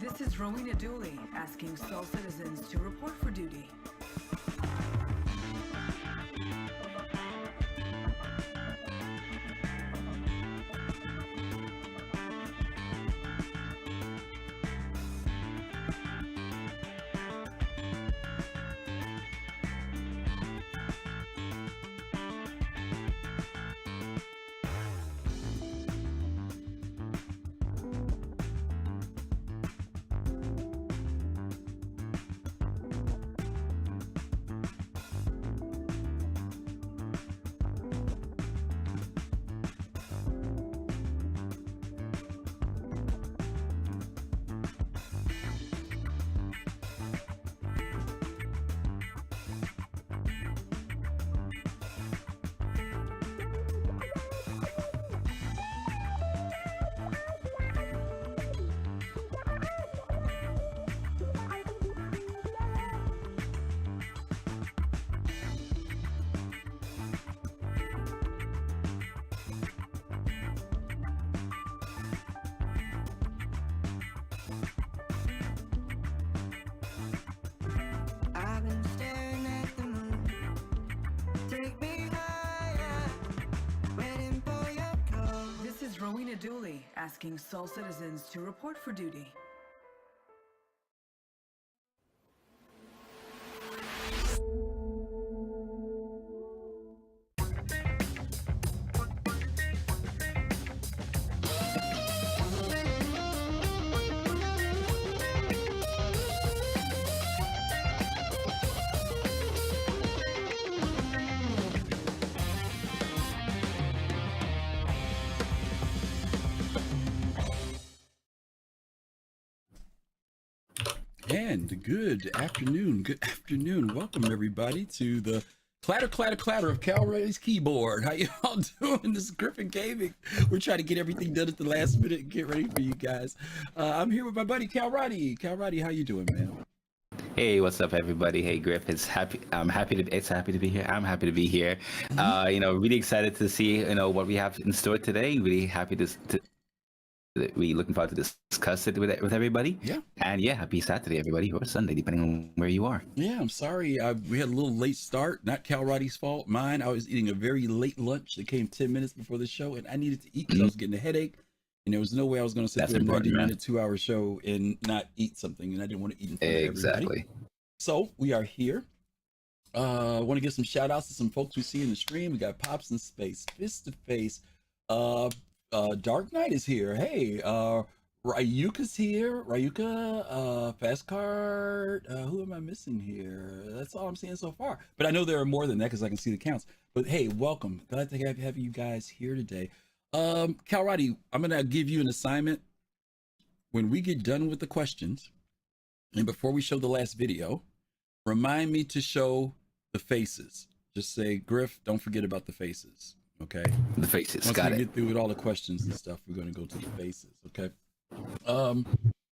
This is Rowena Dooley asking Seoul citizens to report for duty. Rowena Dooley asking Seoul citizens to report for duty. And good afternoon. Welcome everybody to the clatter of Calray's keyboard. How y'all doing? This is Griffin Gaming. We're trying to get everything done at the last minute and get ready for you guys. I'm here with my buddy Cal Roddy. Cal Roddy, how you doing, man? Hey, what's up, everybody? Hey, Griff. It's happy to be here. I'm happy to be here. Really excited to see what we have in store today. Really happy to we looking forward to discuss it with everybody. Yeah. And yeah, happy Saturday, everybody, or Sunday, depending on where you are. Yeah, I'm sorry. We had a little late start. Not Cal Roddy's fault. Mine. I was eating a very late lunch. It came 10 minutes before the show, and I needed to eat because I was getting a headache. And there was no way I was going to sit through a 90-minute, 2-hour show and not eat something. And I didn't want to eat in front of everybody. Exactly. So we are here. I want to give some shout outs to some folks we see in the stream. We got Pops in Space, Fist to Face. Dark Knight is here. Hey, Ryuka's here. Ryuka, Fast Card. Who am I missing here? That's all I'm seeing so far. But I know there are more than that because I can see the counts. But hey, welcome. Glad to have you guys here today. Cal Roddy, I'm gonna give you an assignment. When we get done with the questions, and before we show the last video, remind me to show the faces. Just say, Griff, don't forget about the faces. Okay. The faces. Once Got we it. get through with all the questions and stuff, we're going to go to the faces. Okay.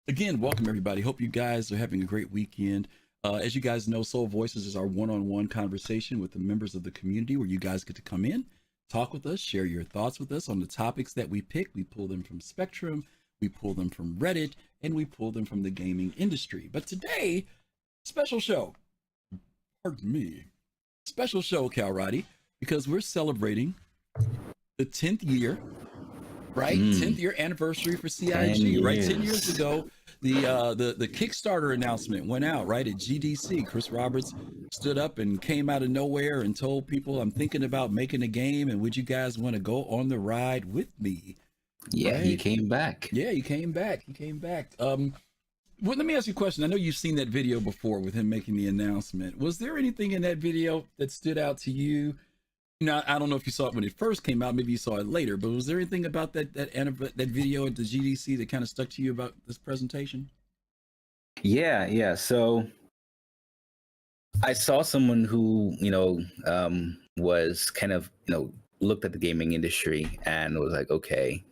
Again, welcome everybody. Hope you guys are having a great weekend. As you guys know, Soul Voices is our one-on-one conversation with the members of the community where you guys get to come in, talk with us, share your thoughts with us on the topics that we pick. We pull them from Spectrum, we pull them from Reddit, and we pull them from the gaming industry. But today, special show. Pardon me. Special show, Cal Roddy, because we're celebrating the 10th year, right? 10th year anniversary for CIG, right? 10 years ago, the Kickstarter announcement went out, right, at GDC. Chris Roberts stood up and came out of nowhere and told people, I'm thinking about making a game, and would you guys want to go on the ride with me? Yeah, right? He came back. Yeah, he came back. Well, let me ask you a question. I know you've seen that video before with him making the announcement. Was there anything in that video that stood out to you? Now, I don't know if you saw it when it first came out. Maybe you saw it later. But was there anything about that video at the GDC that kind of stuck to you about this presentation? Yeah. So I saw someone who, was kind of, looked at the gaming industry and was like, okay,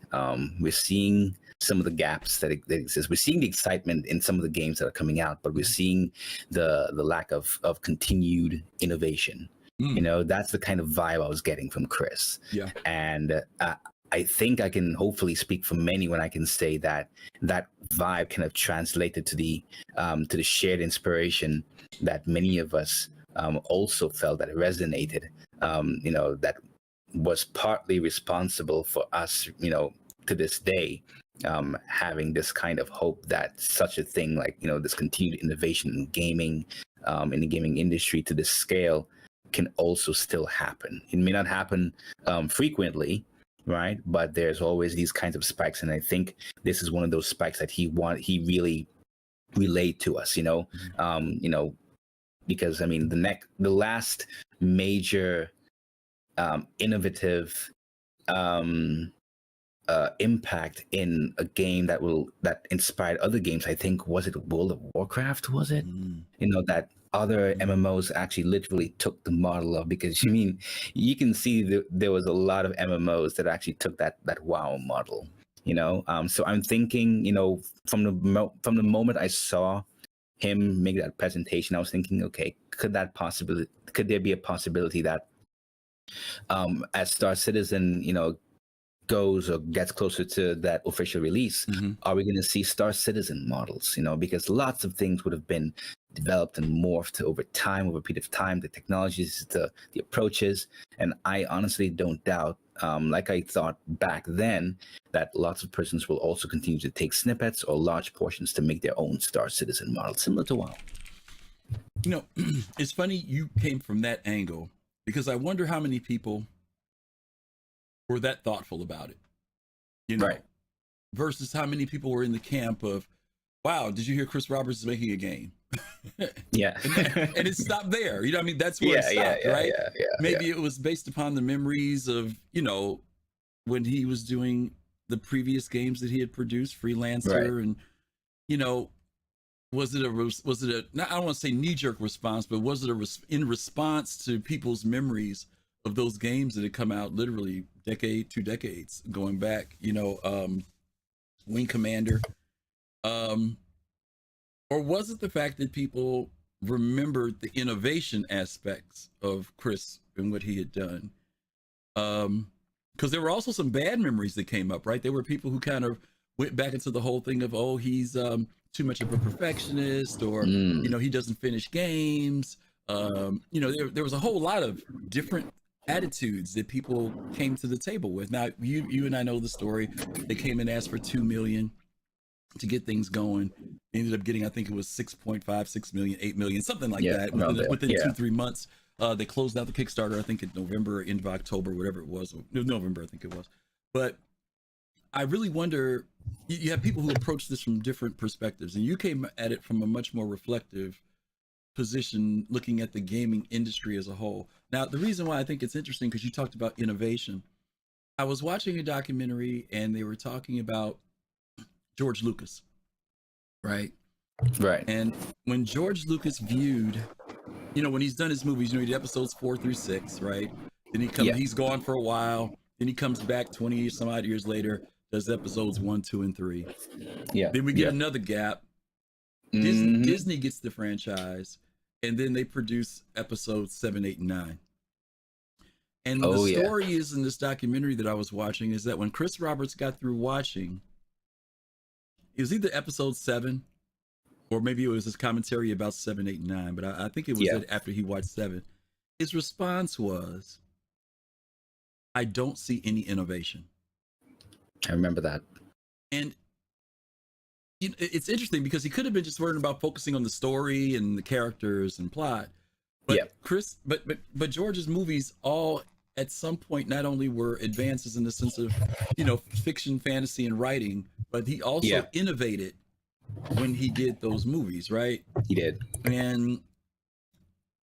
we're seeing some of the gaps that exist. We're seeing the excitement in some of the games that are coming out, but we're seeing the lack of continued innovation. That's the kind of vibe I was getting from Chris. Yeah. And I I think I can hopefully speak for many when I can say that that vibe kind of translated to the shared inspiration that many of us also felt, that resonated, that was partly responsible for us, to this day, having this kind of hope that such a thing like, this continued innovation in gaming, in the gaming industry to this scale can also still happen. It may not happen frequently, right? But there's always these kinds of spikes. And I think this is one of those spikes that he really relayed to us, because I mean, the last major innovative impact in a game that inspired other games, I think, was it World of Warcraft? Was it? That other MMOs actually literally took the model of, because you can see there was a lot of MMOs that actually took that WoW model. So I'm thinking, from the moment I saw him make that presentation, I was thinking, okay, could there be a possibility that as Star Citizen, goes or gets closer to that official release, are we going to see Star Citizen models? Because lots of things would have been developed and morphed over a period of time, the technologies, the approaches, and I honestly don't doubt, like I thought back then, that lots of persons will also continue to take snippets or large portions to make their own Star Citizen model, similar to WoW. It's funny you came from that angle, because I wonder how many people were that thoughtful about it, right? Versus how many people were in the camp of, wow, did you hear Chris Roberts is making a game? Yeah. and it stopped there. That's where it stopped, right? Maybe it was based upon the memories of, when he was doing the previous games that he had produced, Freelancer, right. And, was it a, I don't want to say knee-jerk response, but was it in response to people's memories of those games that had come out literally 2 decades going back, Wing Commander, or was it the fact that people remembered the innovation aspects of Chris and what he had done? Because there were also some bad memories that came up, right? There were people who kind of went back into the whole thing of, oh, he's too much of a perfectionist, or he doesn't finish games. There was a whole lot of different attitudes that people came to the table with. Now, you and I know the story. They came and asked for $2 million to get things going. They ended up getting, I think it was 6.5, 6 million, 8 million, something like that. Within 2-3 months, they closed out the Kickstarter, I think in November, end of October, whatever it was. November, I think it was. But I really wonder, you have people who approach this from different perspectives, and you came at it from a much more reflective position, looking at the gaming industry as a whole. Now, the reason why I think it's interesting, because you talked about innovation. I was watching a documentary and they were talking about George Lucas, right? Right. And when George Lucas viewed, when he's done his movies, he did episodes 4 through 6, right? Then he's gone for a while. Then he comes back 20 some odd years later, does episodes 1, 2, and 3. Yeah. Then we get another gap. Disney gets the franchise, and then they produce episodes 7, 8, and 9. And the story is, in this documentary that I was watching, is that when Chris Roberts got through watching, it was either episode 7, or maybe it was his commentary about 7, 8, and 9, but I think it was after he watched 7. His response was, I don't see any innovation. I remember that. And it's interesting because he could have been just worried about focusing on the story and the characters and plot. But but George's movies all at some point not only were advances in the sense of, fiction, fantasy, and writing, but he also innovated when he did those movies, right? He did. And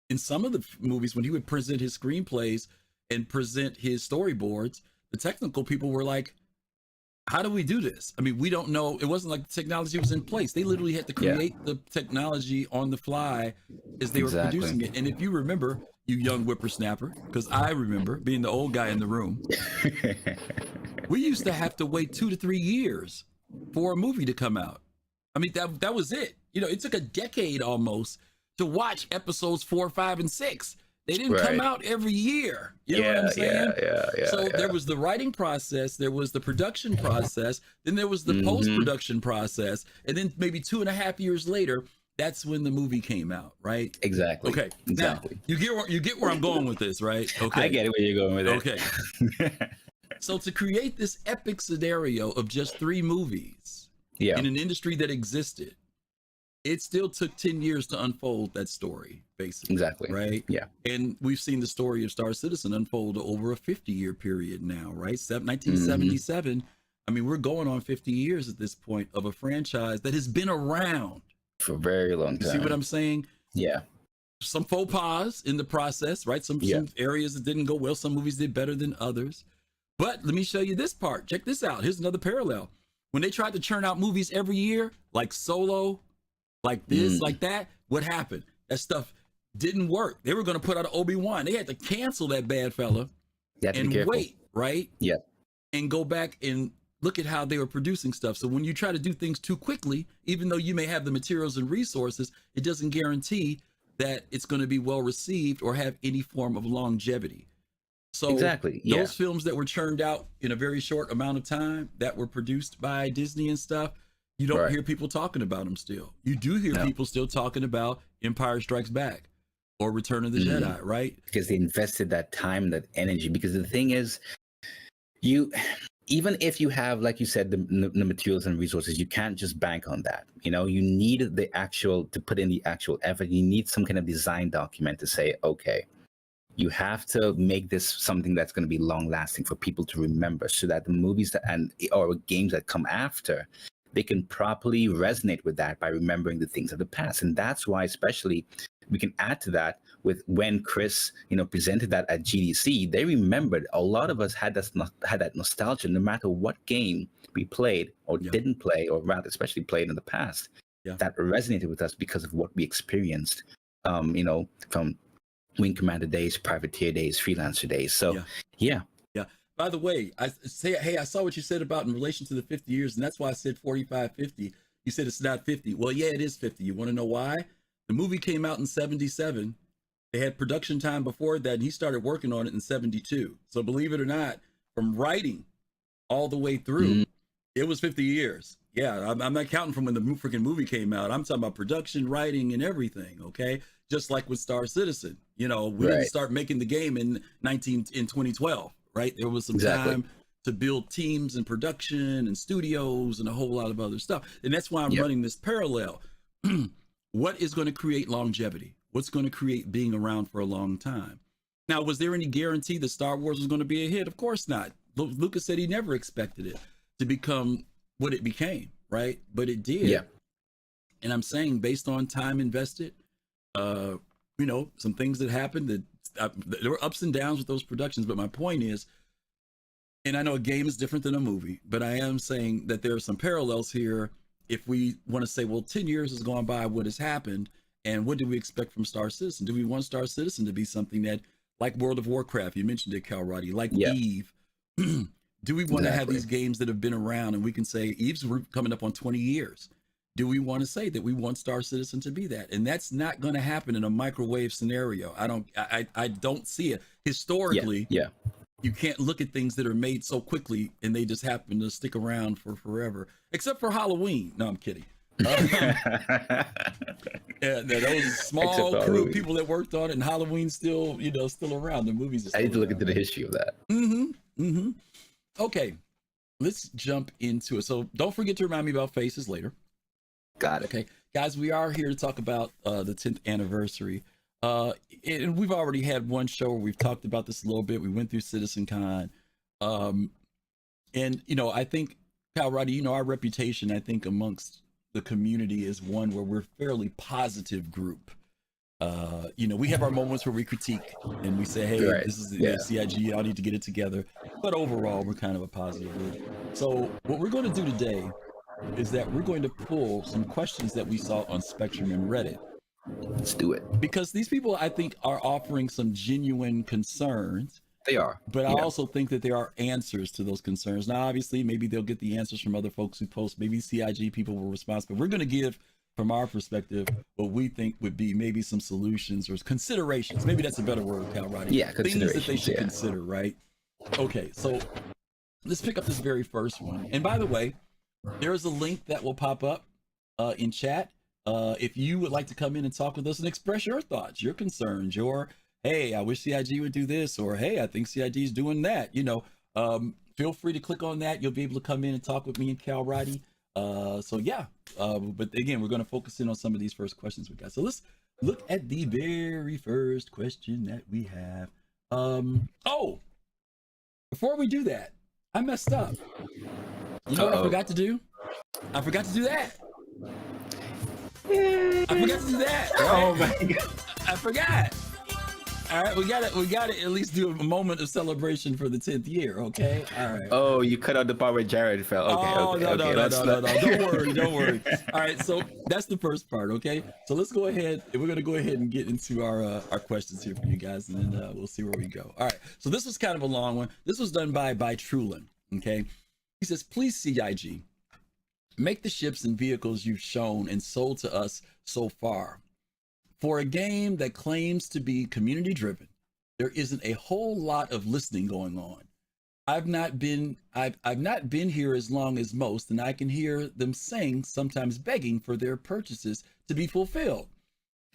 in some of the movies, when he would present his screenplays and present his storyboards, the technical people were like, how do we do this? I mean, we don't know. It wasn't like the technology was in place. They literally had to create the technology on the fly as they were producing it. And if you remember, you young whippersnapper, because I remember being the old guy in the room, we used to have to wait 2 to 3 years for a movie to come out. I mean, that was it. It took a decade almost to watch episodes 4, 5, and 6. They didn't come out every year. You know what I'm saying? So there was the writing process, there was the production process, then there was the post-production process, and then maybe 2.5 years later, that's when the movie came out, right? Exactly. Okay. Exactly. Now, you get where I'm going with this, right? Okay. I get it where you're going with it. Okay. So to create this epic scenario of just 3 movies in an industry that existed, it still took 10 years to unfold that story, basically. Exactly. Right? Yeah. And we've seen the story of Star Citizen unfold over a 50-year period now, right? 1977. I mean, we're going on 50 years at this point of a franchise that has been around for a very long time. You see what I'm saying? Yeah. Some faux pas in the process, right? Some areas that didn't go well. Some movies did better than others. But let me show you this part. Check this out. Here's another parallel. When they tried to churn out movies every year, like Solo, like this, like that, what happened? That stuff didn't work. They were going to put out an Obi-Wan. They had to cancel that bad fella and wait, right? Yeah. And go back and look at how they were producing stuff. So when you try to do things too quickly, even though you may have the materials and resources, it doesn't guarantee that it's going to be well received or have any form of longevity. So those films that were churned out in a very short amount of time that were produced by Disney and stuff, you don't hear people talking about them still. You do hear people still talking about Empire Strikes Back or Return of the Jedi, right? Because they invested that time, that energy. Because the thing is, even if you have, like you said, the materials and resources, you can't just bank on that. You know, you need to put in the actual effort. You need some kind of design document to say, okay, you have to make this something that's going to be long lasting for people to remember, so that the movies or games that come after, they can properly resonate with that by remembering the things of the past. And that's why, especially, we can add to that with when Chris, presented that at GDC, they remembered. A lot of us had that nostalgia, no matter what game we played or didn't play, or rather, especially played in the past, that resonated with us because of what we experienced, from Wing Commander days, Privateer days, Freelancer days. So, yeah. By the way, I saw what you said about in relation to the 50 years, and that's why I said 45, 50. You said it's not 50. Well, yeah, it is 50. You want to know why? The movie came out in 77. They had production time before that, and he started working on it in 72. So believe it or not, from writing all the way through, it was 50 years. Yeah, I'm not counting from when the freaking movie came out. I'm talking about production, writing, and everything, okay? Just like with Star Citizen. We didn't start making the game in 2012, right? There was some time to build teams and production and studios and a whole lot of other stuff. And that's why I'm running this parallel. What is going to create longevity? What's going to create being around for a long time? Now, was there any guarantee that Star Wars was going to be a hit? Of course not. Lucas said he never expected it to become what it became, right? But it did. Yeah. And I'm saying, based on time invested, some things that happened, that there were ups and downs with those productions. But my point is, and I know a game is different than a movie, but I am saying that there are some parallels here. If we want to say, well, 10 years has gone by, what has happened? And what do we expect from Star Citizen? Do we want Star Citizen to be something that, like World of Warcraft, you mentioned it, Cal Roddy, like Eve, do we want to have these games that have been around and we can say Eve's coming up on 20 years? Do we want to say that we want Star Citizen to be that? And that's not going to happen in a microwave scenario. I don't see it. Historically, you can't look at things that are made so quickly and they just happen to stick around for forever, except for Halloween. No, I'm kidding. Those small crew of people that worked on it, and Halloween's still around. The movies are still I need to look around. into the history of that. Okay, let's jump into it. So don't forget to remind me about faces later. Got it. Okay, guys, we are here to talk about the 10th anniversary. And we've already had one show where we've talked about this a little bit. We went through CitizenCon. And, I think, Kyle Roddy, our reputation, I think, amongst the community is one where we're a fairly positive group. We have our moments where we critique and we say, hey, this is the CIG, y'all need to get it together. But overall, we're kind of a positive group. So what we're going to do today is that we're going to pull some questions that we saw on Spectrum and Reddit. Let's do it. Because these people, I think, are offering some genuine concerns. They are. But I also think that there are answers to those concerns. Now, obviously, maybe they'll get the answers from other folks who post. Maybe CIG people will respond. But we're going to give from our perspective, what we think would be maybe some solutions or considerations. Maybe that's a better word, Calradi. Yeah, Things that they should yeah. consider, right? Okay, so let's pick up this very first one. And by the way, there is a link that will pop up in chat. If you would like to come in and talk with us and express your thoughts, your concerns, your, hey, I wish CIG would do this, or hey, I think CIG is doing that, feel free to click on that. You'll be able to come in and talk with me and Calradi. So yeah, but again, we're going to focus in on some of these first questions we got. So let's look at the very first question that we have. Oh, before we do that, I messed up. You know what I forgot to do? I forgot to do that. I forgot to do that. Right? Oh my god! I forgot. All right, we got to at least do a moment of celebration for the 10th year, okay? All right. Oh, you cut out the part where Jared fell. Okay, no. Don't worry. All right, so that's the first part, okay? So let's go ahead. We're going to go ahead and get into our questions here for you guys, and then we'll see where we go. All right, so this was kind of a long one. This was done by trullin, okay? He says, please, CIG, make the ships and vehicles you've shown and sold to us so far. For a game that claims to be community driven, there isn't a whole lot of listening going on. I've not been here as long as most, and I can hear them saying, sometimes begging for their purchases to be fulfilled.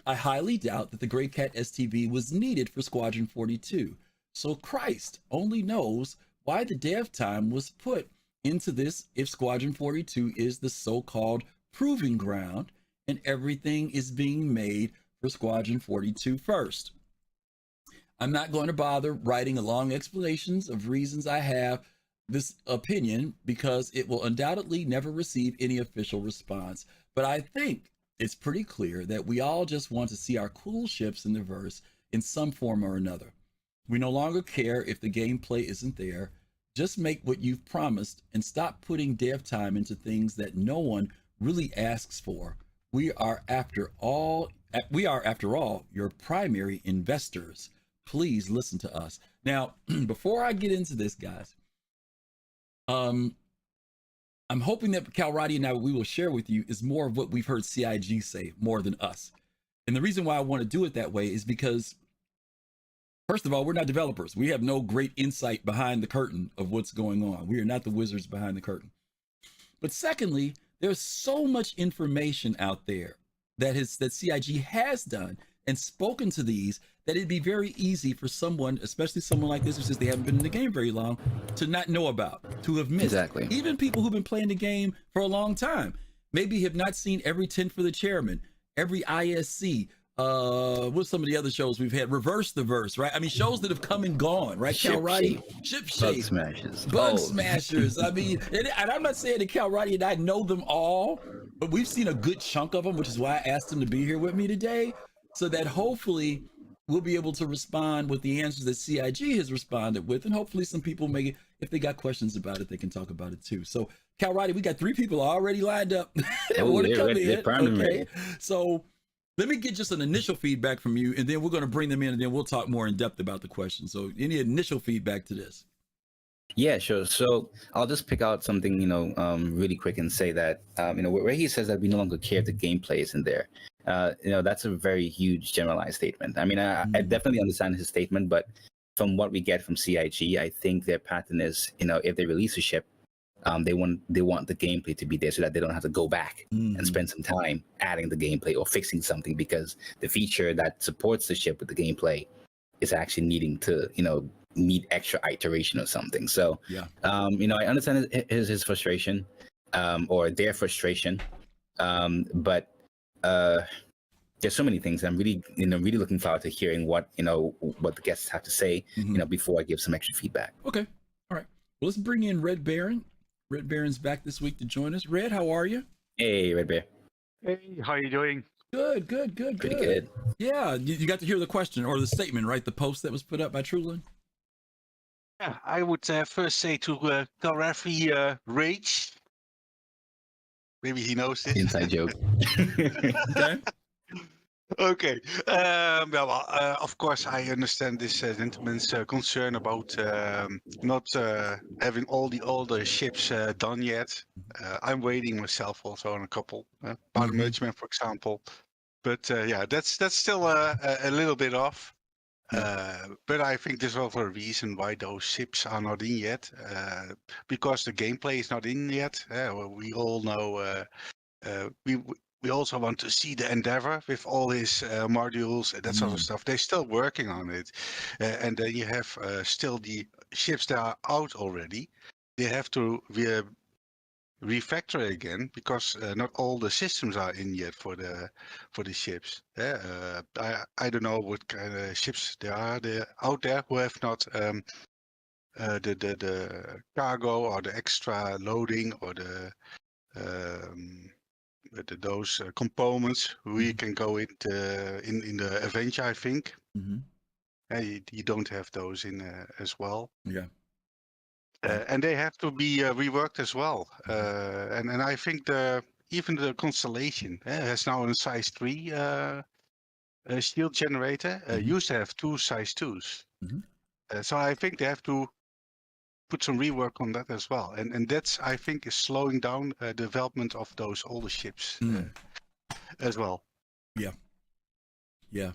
I highly doubt that the Grey Cat STV was needed for Squadron 42. So Christ only knows why the dev time was put into this if Squadron 42 is the so-called proving ground and everything is being made for Squadron 42 first. I'm not going to bother writing a long explanations of reasons I have this opinion because it will undoubtedly never receive any official response. But I think it's pretty clear that we all just want to see our cool ships in the verse in some form or another. We no longer care if the gameplay isn't there. Just make what you've promised and stop putting dev time into things that no one really asks for. We are, after all, your primary investors. Please listen to us. Now, before I get into this, guys, I'm hoping that Calradi and I, we will share with you is more of what we've heard CIG say more than us. And the reason why I want to do it that way is because, first of all, we're not developers. We have no great insight behind the curtain of what's going on. We are not the wizards behind the curtain. But secondly, there's so much information out there that CIG has done and spoken to these that it'd be very easy for someone, especially someone like this who says they haven't been in the game very long, to not know about, to have missed. Exactly. Even people who've been playing the game for a long time, maybe have not seen every 10 for the Chairman, every ISC, what's some of the other shows we've had? Reverse the Verse, right? I mean, shows that have come and gone, right? Ship Shape. Smashers. Bug Smashers. I mean, and I'm not saying that Calradi and I know them all, but we've seen a good chunk of them, which is why I asked him to be here with me today, so that hopefully we'll be able to respond with the answers that CIG has responded with, and hopefully some people may, if they got questions about it, they can talk about it too. So, Calradi, we got 3 people already lined up that want to come in. Okay, so let me get just an initial feedback from you, and then we're going to bring them in, and then we'll talk more in depth about the question. So, any initial feedback to this? Yeah, sure. So I'll just pick out something, really quick and say that, where he says that we no longer care if the gameplay isn't there. That's a very huge generalized statement. I mean, I definitely understand his statement, but from what we get from CIG, I think their pattern is, if they release a ship, they want the gameplay to be there so that they don't have to go back and spend some time adding the gameplay or fixing something because the feature that supports the ship with the gameplay is actually needing to, need extra iteration or something. So, yeah. I understand his frustration, or their frustration, but there's so many things. I'm really, really looking forward to hearing what the guests have to say, before I give some extra feedback. Okay, all right. Well, let's bring in Red Baron. Red Baron's back this week to join us. Red, how are you? Hey, Red Bear. Hey, how are you doing? Good. Pretty good. Yeah, you got to hear the question or the statement, right? The post that was put up by trullin. Yeah, I would first say to Calradi, rage. Maybe he knows this. Inside joke. Okay. Okay. Of course, I understand this gentleman's concern about not having all the ships done yet. I'm waiting myself also on a couple. Powder Mhm. Merchantman, for example. But yeah, that's still a little bit off. Yeah. But I think there's also a reason why those ships are not in yet. Because the gameplay is not in yet. We all know. We also want to see the Endeavor with all his modules and that sort of stuff. They're still working on it, and then you have still the ships that are out already. They have to refactor again because not all the systems are in yet for the ships. I don't know what kind of ships there are out there who have not the cargo or the extra loading or those components we can go in the Avenger, I think. Mm-hmm. You don't have those in as well. Yeah. Yeah. And they have to be reworked as well. And I think even the Constellation has now a size 3 shield generator. Used to have two size 2s. So I think they have to put some rework on that as well. And that's, I think, is slowing down development of those older ships as well. Yeah. Yeah.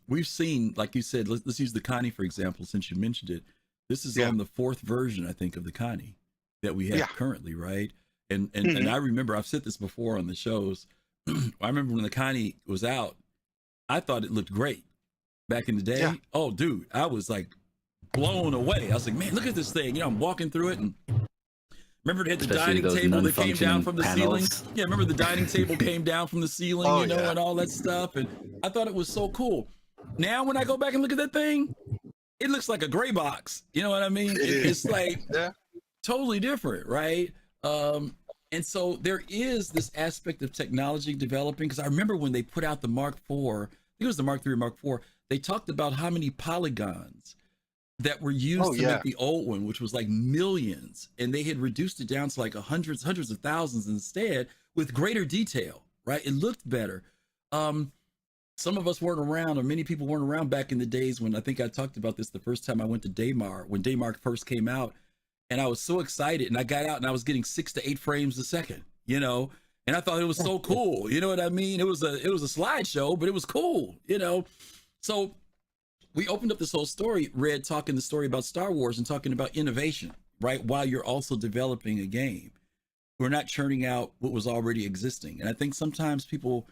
We've seen, like you said, let's use the Connie, for example, since you mentioned it. This is on the 4th version, I think, of the Connie that we have currently, right? And I remember, I've said this before on the shows. I remember when the Connie was out, I thought it looked great back in the day. Yeah. Oh, dude, I was like blown away. I was like, man, look at this thing. I'm walking through it, and remember they had the dining table that came down from the ceiling? Yeah, remember the dining table came down from the ceiling, and all that stuff. And I thought it was so cool. Now, when I go back and look at that thing, it looks like a gray box. You know what I mean? It's like totally different, right? And so there is this aspect of technology developing, because I remember when they put out the Mark IV, I think it was the Mark III or Mark IV, they talked about how many polygons that were used to make the old one, which was like millions, and they had reduced it down to like hundreds of thousands instead, with greater detail, right? It looked better. Some of us weren't around, or many people weren't around back in the days when, I think I talked about this the first time I went to Daymar, when Daymar first came out, and I was so excited, and I got out and I was getting 6 to 8 frames a second, and I thought it was so cool. You know what I mean? It was a slideshow, but it was cool, So we opened up this whole story, Red, talking the story about Star Wars and talking about innovation, right? While you're also developing a game. We're not churning out what was already existing. And I think sometimes people,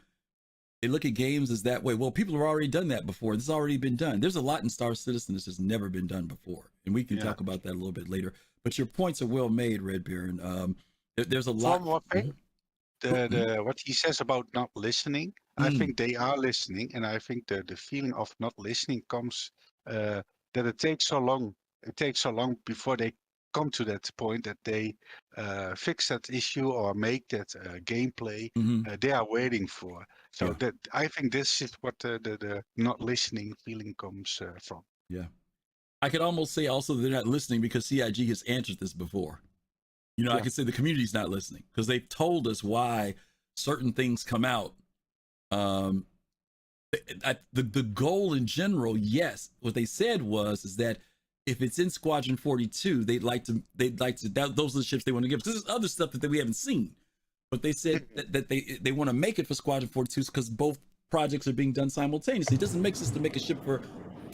they look at games as that way. Well, people have already done that before. This has already been done. There's a lot in Star Citizen that has never been done before. And we can talk about that a little bit later. But your points are well made, Red Baron. There's a lot. One more thing. What he says about not listening, I think they are listening, and I think the feeling of not listening comes that it takes so long. It takes so long before they come to that point that they fix that issue or make that gameplay they are waiting for. So that I think this is what the not listening feeling comes from. Yeah, I could almost say also they're not listening because CIG has answered this before. I could say the community's not listening because they've told us why certain things come out. The goal in general, yes, what they said is that if it's in Squadron 42, they'd like to those are the ships they want to give. This is other stuff that we haven't seen, but they said that they want to make it for Squadron 42 because both projects are being done simultaneously. It doesn't make sense to make a ship for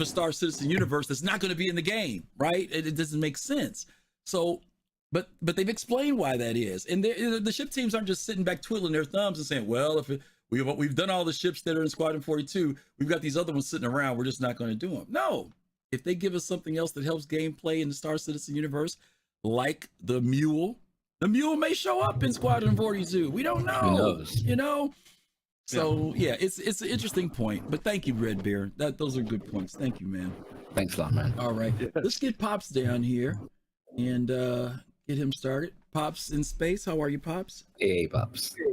Star Citizen Universe that's not going to be in the game, right? It doesn't make sense. So. But they've explained why that is, and the ship teams aren't just sitting back twiddling their thumbs and saying, "Well, if we've done all the ships that are in Squadron 42, we've got these other ones sitting around. We're just not going to do them." No, if they give us something else that helps gameplay in the Star Citizen universe, like the mule may show up in Squadron 42. We don't know, So it's an interesting point. But thank you, Red Bear. Those are good points. Thank you, man. Thanks a lot, man. All right, let's get Pops down here and get him started. Pops in space. How are you, Pops? Hey, Pops. Hey,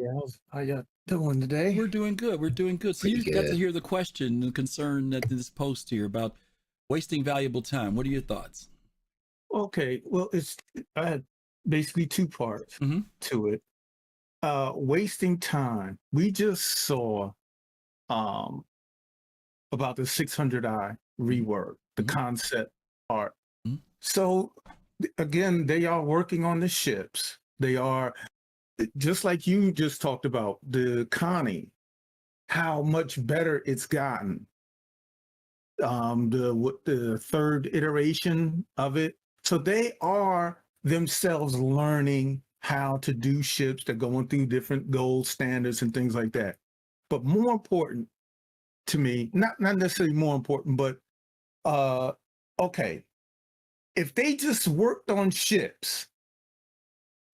how you doing today? We're doing good. So you got to hear the question and concern that this post here about wasting valuable time. What are your thoughts? Okay, well, I had basically 2 parts to it. Wasting time. We just saw about the 600i rework, the concept art. So again, they are working on the ships. They are, just like you just talked about, the Connie, how much better it's gotten. The third iteration of it. So they are themselves learning how to do ships. They're going through different gold standards and things like that. But more important to me, not necessarily more important, but okay, if they just worked on ships,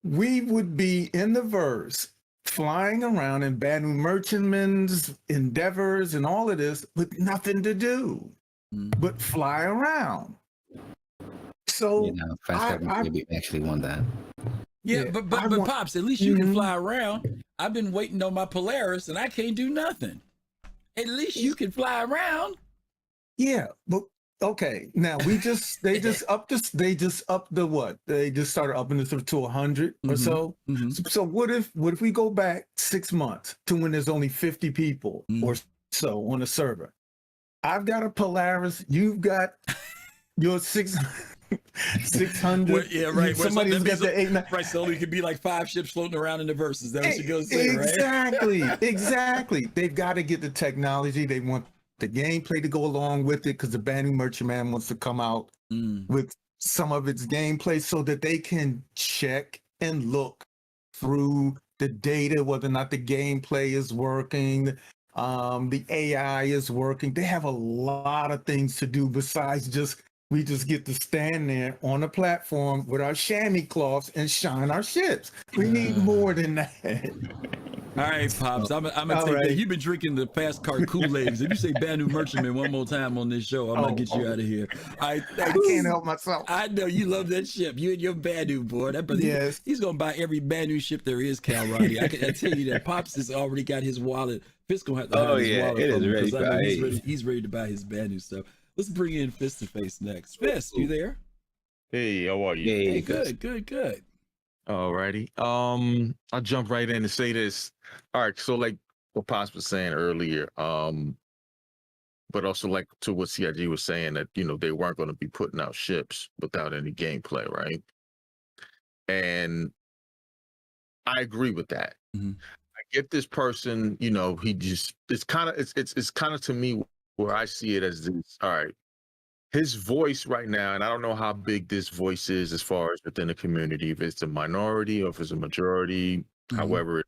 we would be in the verse flying around in Banu Merchantman's endeavors and all of this with nothing to do but fly around. So You know, Fast maybe actually won that. Yeah, but Pops, at least you can fly around. I've been waiting on my Polaris and I can't do nothing. At least you can fly around. Yeah, but okay. Now they just upped the what? They just started upping it to 100 or so. So what if we go back 6 months to when there's only 50 people or so on a server? I've got a Polaris. You've got your 600. Well, yeah, right. Somebody's got the 8. Right, so it could be like 5 ships floating around in the verses. That what you go say, exactly, right? Exactly. They've got to get the technology. They want the gameplay to go along with it because the Banu Merchantman wants to come out with some of its gameplay so that they can check and look through the data, whether or not the gameplay is working, the AI is working. They have a lot of things to do besides we just get to stand there on a platform with our chamois cloths and shine our ships. We need more than that. All right, Pops. I'm gonna take that. You've been drinking the fast car Kool-Aids. If you say Banu Merchantman one more time on this show, I'm gonna get you out of here. I can't help myself. I know you love that ship. You and your Banu, boy. That brother, he's gonna buy every Banu ship there is, Cal Roddy. I tell you that Pops has already got his wallet. Fist gonna have to have his wallet. It is ready. I know he's ready to buy his Banu stuff. Let's bring in Fist to Face next. Fist, you there? Hey, how are you? Hey, good. Alrighty. I'll jump right in and say this. All right, so like what Pops was saying earlier, but also like to what CIG was saying that, you know, they weren't going to be putting out ships without any gameplay, right? And I agree with that. I get this person, you know, it's kind of to me where I see it as this, all right, his voice right now, and I don't know how big this voice is as far as within the community, if it's a minority or if it's a majority, however,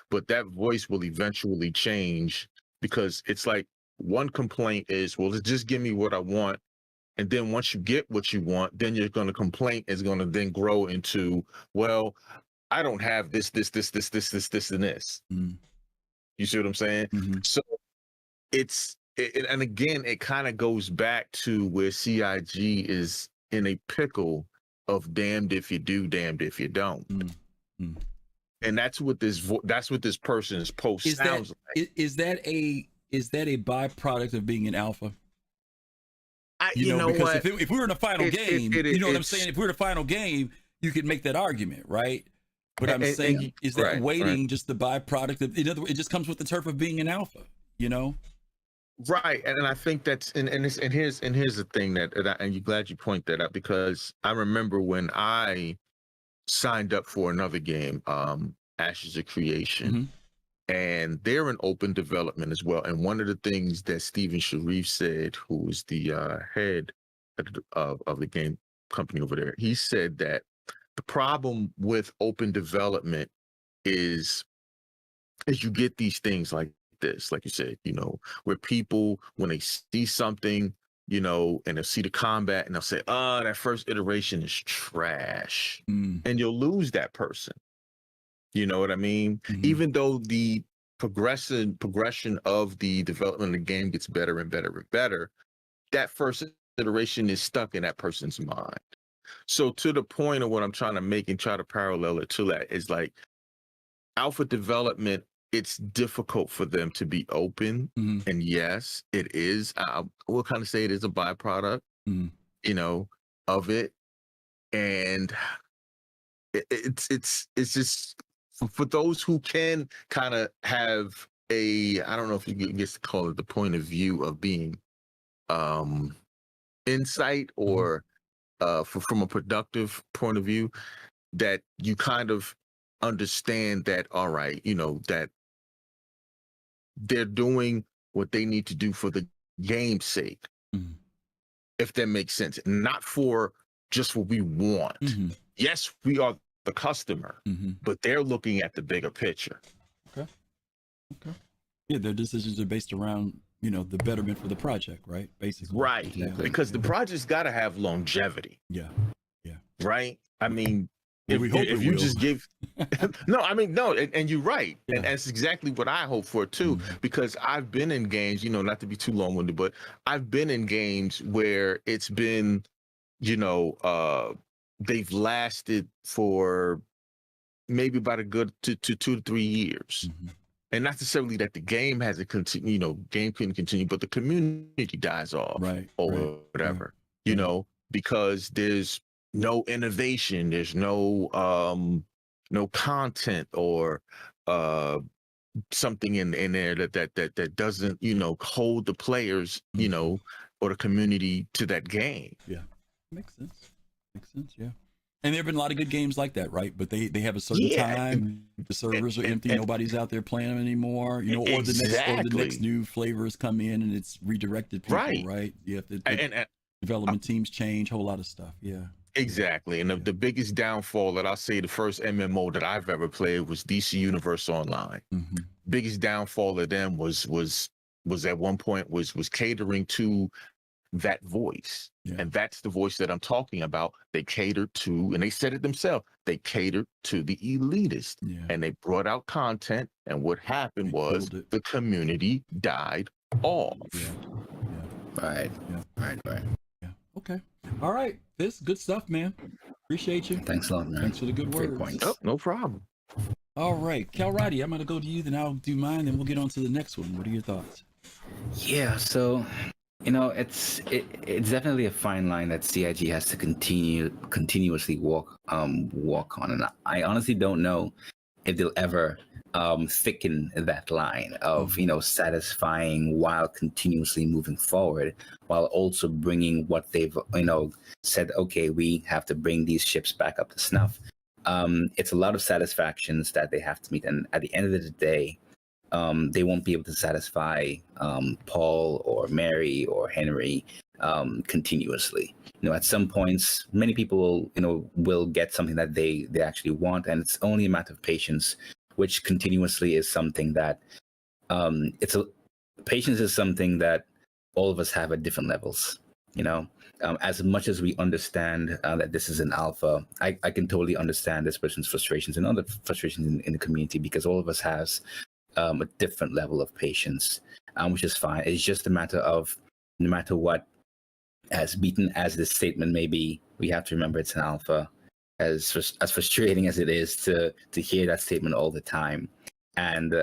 but that voice will eventually change because it's like one complaint is, well, just give me what I want. And then once you get what you want, then you're going to complaint is going to then grow into, well, I don't have this, and this. You see what I'm saying? So and again, it kind of goes back to where CIG is in a pickle of damned if you do, damned if you don't. And that's what this person's post sounds like. Is that a byproduct of being an alpha? You know because what? if we were in a final game, you know what I'm saying? If we were in a final game, you could make that argument, right? But I'm saying, is that waiting just the byproduct of? In other words, it just comes with the turf of being an alpha, you know? Right, and I think that's and here's the thing and you're glad you point that out because I remember when I signed up for another game, Ashes of Creation, and they're in open development as well. And one of the things that Steven Sharif said, who is the head of the game company over there, he said that the problem with open development is you get these things like this, like you said, you know, where people, when they see something, you know, and they'll see the combat and they'll say, oh, that first iteration is trash. And you'll lose that person. You know what I mean? Even though the progression of the development of the game gets better and better and better, that first iteration is stuck in that person's mind. So to the point of what I'm trying to make and try to parallel it to that is like alpha development, it's difficult for them to be open. And yes, it is. I will kind of say it is a byproduct, you know, of it. And it's just for those who can kind of have I don't know if you get to call it the point of view of being insight or from a productive point of view, that you kind of understand that, all right, that they're doing what they need to do for the game's sake, if that makes sense, not for just what we want. Yes, we are the customer, but they're looking at the bigger picture. Okay. Yeah, their decisions are based around, the betterment for the project, right? Basically. Right. Exactly. Because the project's got to have longevity. Yeah. Right. I mean, Well, if you just give, no, and you're right. Yeah. And that's exactly what I hope for too, because I've been in games, not to be too long-winded, but I've been in games where it's been, they've lasted for maybe about a good 2 to 3 years. And not necessarily that the game hasn't continued, game couldn't continue, but the community dies off, Right, or whatever, because there's no innovation, there's no content or something in there that doesn't hold the players or the community to that game. Yeah, makes sense. Yeah. And there have been a lot of good games like that, right? But they have a certain time. The servers are empty. Nobody's out there playing them anymore. Or the next new flavors come in and it's redirected people, right? You have to and development teams change, whole lot of stuff. Yeah. Exactly. And the biggest downfall that I'll say, the first MMO that I've ever played was DC Universe Online. Biggest downfall of them was at one point was catering to that voice. And that's the voice that I'm talking about. They catered to, and they said it themselves, they catered to the elitist. And they brought out content, and what happened was the community died off. Right. Okay. All right. This good stuff, man. Appreciate you. Thanks a lot, man. Thanks for the good words. Points. Oh, no problem. All right, Calrighty, I'm going to go to you, then I'll do mine, then we'll get on to the next one. What are your thoughts? Yeah, so it's definitely a fine line that CIG has to continuously walk on, and I honestly don't know if they'll ever thicken that line of satisfying while continuously moving forward, while also bringing what they've said. Okay, we have to bring these ships back up to snuff. It's a lot of satisfactions that they have to meet, and at the end of the day, they won't be able to satisfy Paul or Mary or Henry continuously. At some points, many people will get something that they actually want, and it's only a matter of patience, which continuously is something that patience is something that all of us have at different levels. As much as we understand that this is an alpha, I can totally understand this person's frustrations and other frustrations in the community, because all of us has a different level of patience, which is fine. It's just a matter of, no matter what, as beaten as this statement may be, we have to remember it's an alpha. As frustrating as it is to hear that statement all the time, and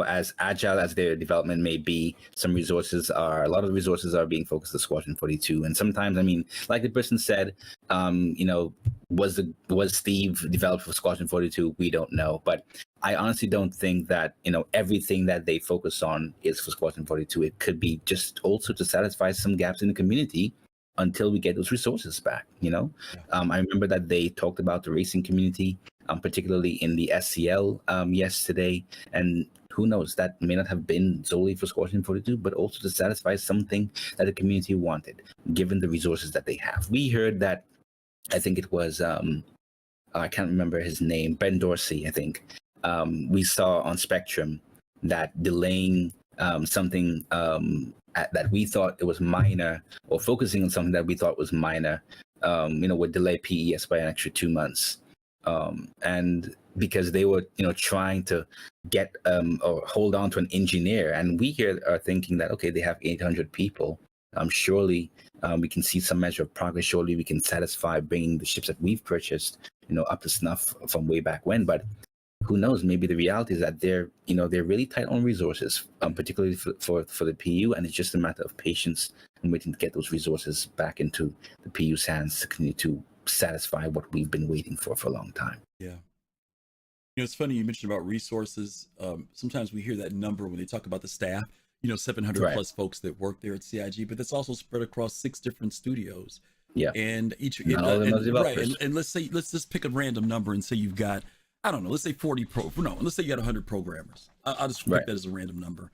as agile as their development may be, a lot of the resources are being focused on Squadron 42, and sometimes, like the person said, was Steve developed for Squadron 42? We don't know, but I honestly don't think that everything that they focus on is for Squadron 42. It could be just also to satisfy some gaps in the community until we get those resources back. I remember that they talked about the racing community, particularly in the SCL yesterday, and who knows, that may not have been solely for Squadron 42, but also to satisfy something that the community wanted, given the resources that they have. We heard that, I think it was, I can't remember his name, Ben Dorsey, I think. We saw on Spectrum that delaying something that we thought it was minor, or focusing on something that we thought was minor, would delay PES by an extra 2 months. And because they were, trying to get or hold on to an engineer. And we here are thinking that, okay, they have 800 people. Surely we can see some measure of progress. Surely we can satisfy bringing the ships that we've purchased, up to snuff from way back when. But who knows? Maybe the reality is that they're really tight on resources, particularly for the PU, and it's just a matter of patience and waiting to get those resources back into the PU's hands to continue to satisfy what we've been waiting for a long time. Yeah. You know, it's funny you mentioned about resources. Sometimes we hear that number when they talk about the staff, 700 Right. plus folks that work there at CIG, but that's also spread across 6 different studios. Yeah. And Not all of them are developers. Right. And let's just pick a random number and say you've got, I don't know, let's say 40 let's say you got 100 programmers. I'll just pick that as a random number.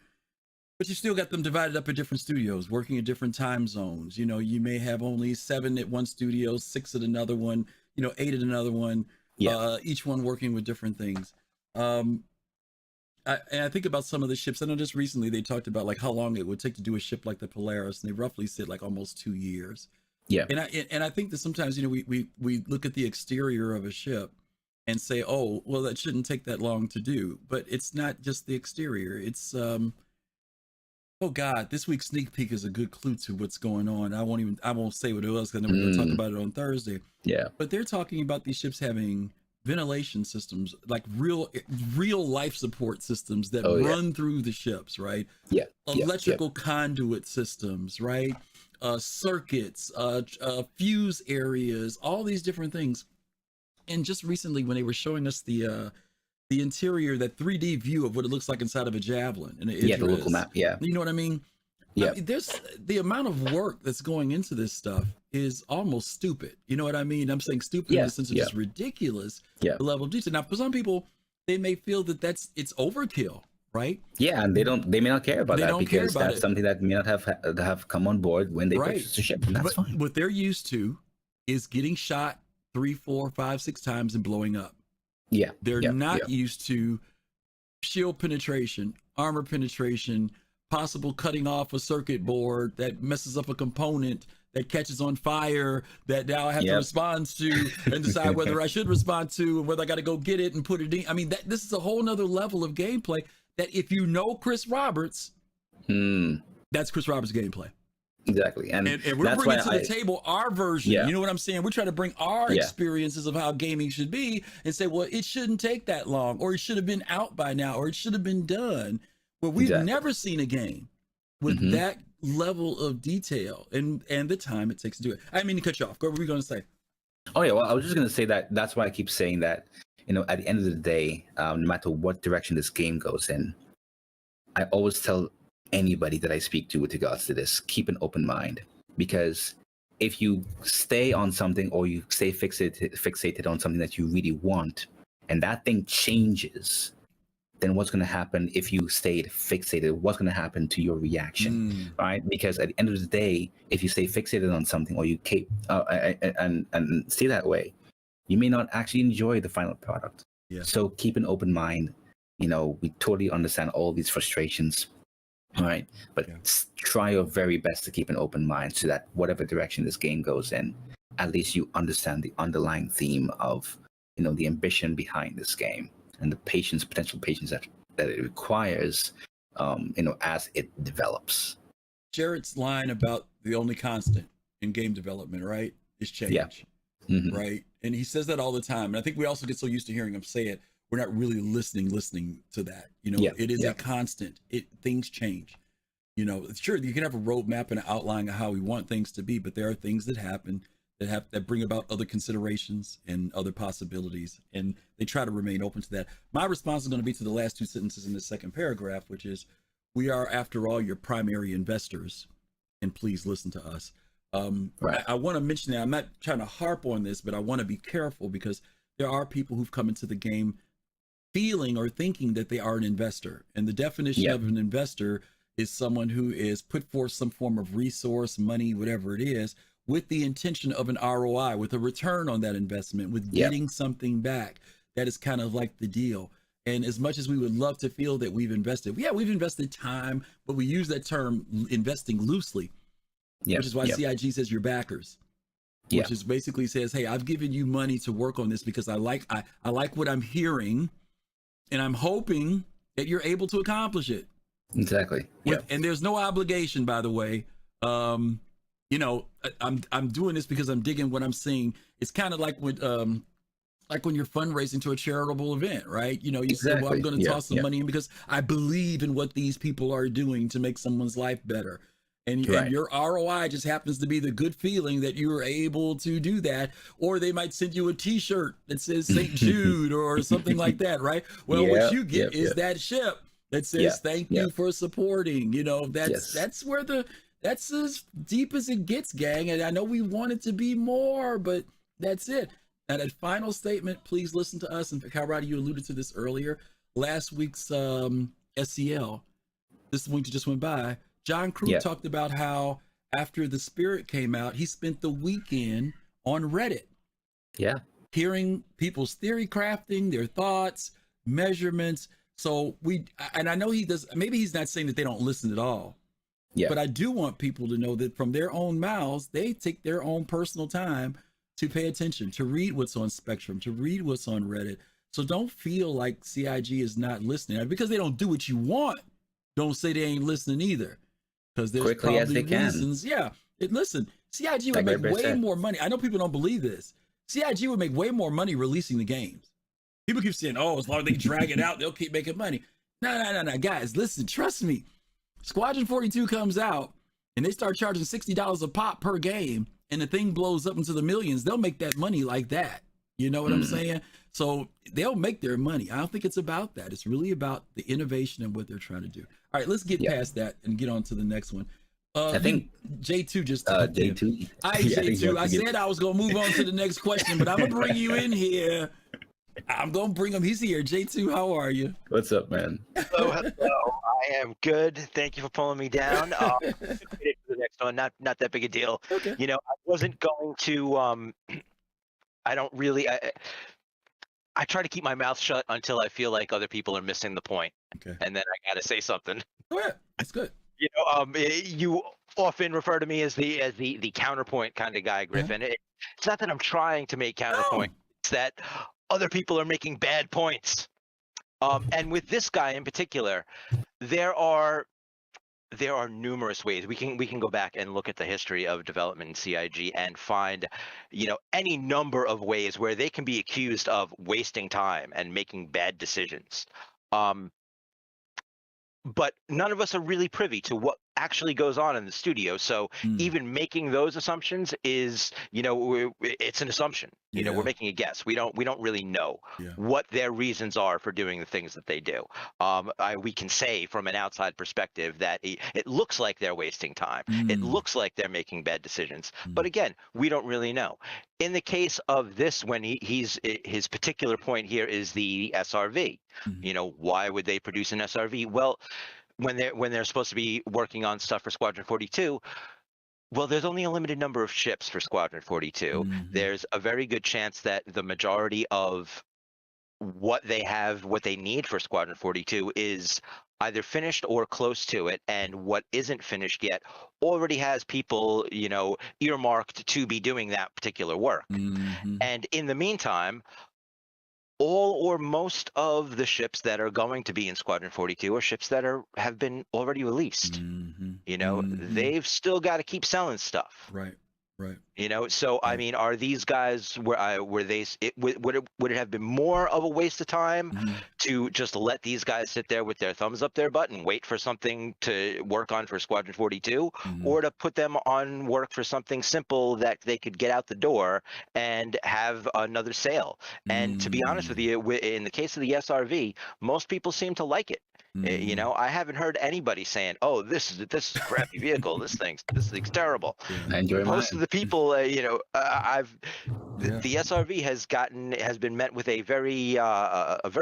But you still got them divided up in different studios, working in different time zones. You may have only 7 at one studio, 6 at another one, 8 at another one. Yeah. Each one working with different things. And I think about some of the ships. I know just recently they talked about like how long it would take to do a ship like the Polaris, and they roughly said like almost 2 years. Yeah. And I think that sometimes we look at the exterior of a ship and say, oh, well, that shouldn't take that long to do. But it's not just the exterior. It's oh God, this week's sneak peek is a good clue to what's going on. I won't say what it was because I know we're going to talk about it on Thursday. Yeah. But they're talking about these ships having ventilation systems, like real life support systems that run through the ships, right? Yeah. Electrical conduit systems, right? Circuits, fuse areas, all these different things. And just recently when they were showing us the interior, that 3D view of what it looks like inside of a Javelin. And the local map. Yeah. You know what I mean? Yeah. I mean, there's the amount of work that's going into this stuff is almost stupid. You know what I mean? I'm saying stupid in the sense of just ridiculous the level of detail. Now, for some people, they may feel that it's overkill, right? Yeah, and they may not care about that because that's something that may not have come on board when they purchase the ship, and that's fine. What they're used to is getting shot 3, 4, 5, 6 times and blowing up. Yeah. They're not used to shield penetration, armor penetration, possible cutting off a circuit board that messes up a component that catches on fire that now I have to respond to and decide whether I should respond to and whether I got to go get it and put it in. I mean, this is a whole nother level of gameplay that if you know Chris Roberts, that's Chris Roberts' gameplay. Exactly. And we're bringing to the table our version. Yeah. You know what I'm saying? We're trying to bring our experiences of how gaming should be and say, well, it shouldn't take that long, or it should have been out by now, or it should have been done. Well, we've never seen a game with that level of detail and the time it takes to do it. I didn't mean to cut you off. What were we going to say? Oh, yeah. Well, I was just going to say that's why I keep saying that, at the end of the day, no matter what direction this game goes in, I always tell anybody that I speak to with regards to this, keep an open mind, because if you stay on something or you stay fixated on something that you really want, and that thing changes, then what's going to happen if you stayed fixated? What's going to happen to your reaction, right? Because at the end of the day, if you stay fixated on something or you keep and stay that way, you may not actually enjoy the final product. Yeah. So keep an open mind. We totally understand all these frustrations. All right, but try your very best to keep an open mind so that whatever direction this game goes in, at least you understand the underlying theme of, the ambition behind this game and the potential patience that it requires, as it develops. Jared's line about the only constant in game development, right, is change. Yeah. Right, and he says that all the time, and I think we also get so used to hearing him say it. We're not really listening to that. It is a constant. Things change. Sure, you can have a roadmap and an outline of how we want things to be, but there are things that happen that bring about other considerations and other possibilities, and they try to remain open to that. My response is going to be to the last 2 sentences in the second paragraph, which is, "We are, after all, your primary investors, and please listen to us." I want to mention that I'm not trying to harp on this, but I want to be careful because there are people who've come into the game feeling or thinking that they are an investor. And the definition of an investor is someone who is put forth some form of resource, money, whatever it is, with the intention of an ROI, with a return on that investment, with getting something back. That is kind of like the deal. And as much as we would love to feel that we've invested, we've invested time, but we use that term investing loosely, which is why CIG says your backers. Which is basically says, hey, I've given you money to work on this because I like what I'm hearing, and I'm hoping that you're able to accomplish it. Exactly. And there's no obligation, by the way. I'm doing this because I'm digging what I'm seeing. It's kind of like when you're fundraising to a charitable event, right? You say, well, I'm going to toss some money in because I believe in what these people are doing to make someone's life better. And your ROI just happens to be the good feeling that you were able to do that. Or they might send you a t-shirt that says St. Jude or something like that, right? Well, what you get is that ship that says thank you for supporting. You know, that's where that's as deep as it gets, gang. And I know we want it to be more, but that's it. And a final statement, please listen to us. And Kyle, you alluded to this earlier. Last week's SCL, this week just went by, John Crew talked about how after The Spirit came out, he spent the weekend on Reddit. Yeah. Hearing people's theory crafting, their thoughts, measurements. So and I know he does, maybe he's not saying that they don't listen at all. Yeah. But I do want people to know that from their own mouths, they take their own personal time to pay attention, to read what's on Spectrum, to read what's on Reddit. So don't feel like CIG is not listening. Because they don't do what you want, don't say they ain't listening either. Because there's quickly as they reasons. Can. Yeah. Listen, CIG would make way more money. I know people don't believe this. CIG would make way more money releasing the games. People keep saying, oh, as long as they drag it out, they'll keep making money. No. Guys, listen, trust me. Squadron 42 comes out and they start charging $60 a pop per game and the thing blows up into the millions. They'll make that money like that. You know what I'm saying? So they'll make their money. I don't think it's about that. It's really about the innovation and what they're trying to do. All right, let's get past that and get on to the next one. I think J2 just J2. J2. I said I was gonna move on to the next question, but I'm gonna bring you in here. I'm gonna bring him. He's here. J2, how are you? What's up, man? Hello. I am good. Thank you for pulling me down. The next one, not that big a deal. Okay. You know, I wasn't going to. I don't really. I try to keep my mouth shut until I feel like other people are missing the point. Okay. And then I gotta say something. Go ahead. That's good. You know, you often refer to me as the counterpoint kind of guy, Griffin. It's not that I'm trying to make counterpoint. It's that other people are making bad points. And with this guy in particular, there are numerous ways we can go back and look at the history of development in CIG and find, you know, any number of ways where they can be accused of wasting time and making bad decisions. But none of us are really privy to what actually goes on in the studio. So even making those assumptions is, you know, it's an assumption. You know, we're making a guess. We don't really know what their reasons are for doing the things that they do. We can say from an outside perspective that it looks like they're wasting time. It looks like they're making bad decisions. But again, we don't really know. In the case of this, when his particular point here is the SRV. You know, why would they produce an SRV? Well, when they're supposed to be working on stuff for Squadron 42, well, there's only a limited number of ships for Squadron 42. There's a very good chance that the majority of what they need for Squadron 42 is either finished or close to it, and what isn't finished yet already has people, you know, earmarked to be doing that particular work. And in the meantime, all or most of the ships that are going to be in Squadron 42 are ships that have been already released. You know, they've still got to keep selling stuff. Right. You know, so I mean, are these guys would it have been more of a waste of time to just let these guys sit there with their thumbs up their butt and wait for something to work on for Squadron 42, or to put them on work for something simple that they could get out the door and have another sale? And to be honest with you, in the case of the SRV, most people seem to like it. You know, I haven't heard anybody saying, "Oh, this is a crappy vehicle. This thing's terrible." I enjoy Most of the people, you know, the SRV has been met with a very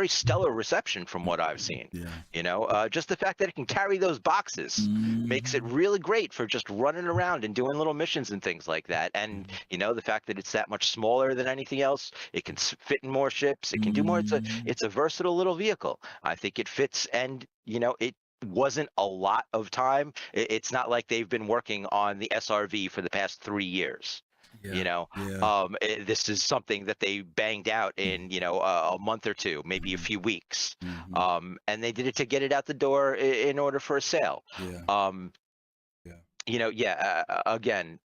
stellar reception from what I've seen. You know, just the fact that it can carry those boxes makes it really great for just running around and doing little missions and things like that. And you know, the fact that it's that much smaller than anything else, it can fit in more ships. It can do more. It's a versatile little vehicle. I think it fits, and you know, it wasn't a lot of time. It's not like they've been working on the SRV for the past 3 years. You know, this is something that they banged out in, you know, a month or two, maybe a few weeks. And they did it to get it out the door in order for a sale. You know, again,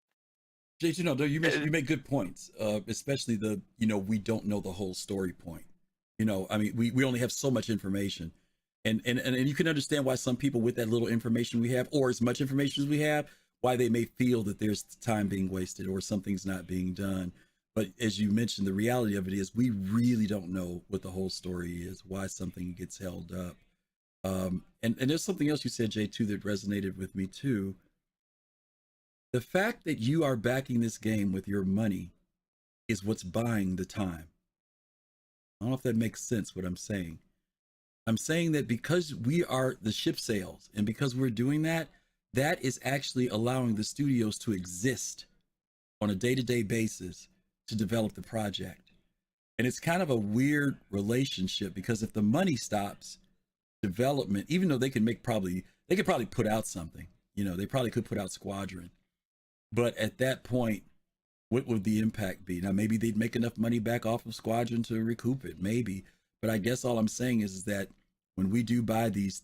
Jason, no, you make good points, especially you know, we don't know the whole story point. You know, I mean, we only have so much information. And you can understand why some people with that little information we have, or as much information as we have, why they may feel that there's time being wasted or something's not being done. But as you mentioned, the reality of it is we really don't know what the whole story is, why something gets held up. And there's something else you said, Jay, too, that resonated with me too. The fact that you are backing this game with your money is what's buying the time. I don't know if that makes sense what I'm saying. I'm saying that because we are the ship sales and because we're doing that, that is actually allowing the studios to exist on a day-to-day basis to develop the project. And it's kind of a weird relationship because if the money stops, development, even though they could probably put out something, they probably could put out Squadron. But at that point, what would the impact be? Now, maybe they'd make enough money back off of Squadron to recoup it, maybe. But I guess all I'm saying is that when we do buy these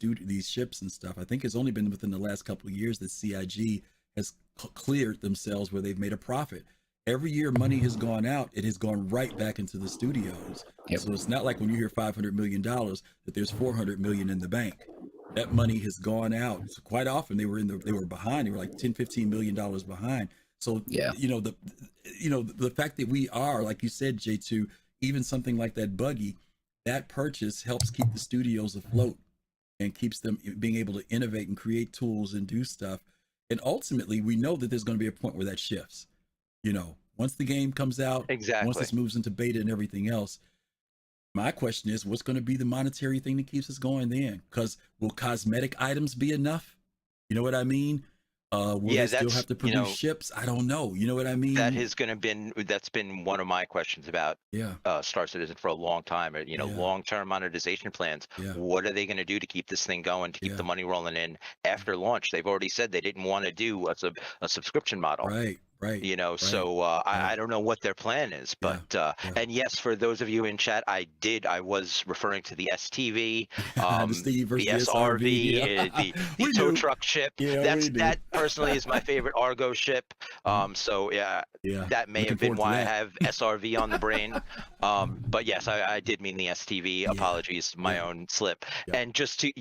ships and stuff, I think it's only been within the last couple of years that CIG has cleared themselves where they've made a profit. Every year money has gone out, it has gone right back into the studios. Yep. So it's not like when you hear $500 million that there's $400 million in the bank. That money has gone out. So quite often they were behind. They were like $10-15 million behind. So yeah, the fact that we are, like you said, J2, even something like that buggy, that purchase helps keep the studios afloat and keeps them being able to innovate and create tools and do stuff. And ultimately, we know that there's going to be a point where that shifts. Once the game comes out, exactly. Once this moves into beta and everything else, my question is, what's going to be the monetary thing that keeps us going then? Because will cosmetic items be enough? You know what I mean? Will they still have to produce ships? I don't know. You know what I mean? That's been one of my questions about Star Citizen for a long time. Long-term monetization plans. Yeah. What are they going to do to keep this thing going, to keep the money rolling in after launch? They've already said they didn't want to do a subscription model. Right. So I don't know what their plan is, but and yes, for those of you in chat, I was referring to the STV, the SRV, the tow truck ship. That personally is my favorite Argo ship. So that may have been why I have SRV on the brain. But yes, I did mean the STV. Apologies, my own slip. And just to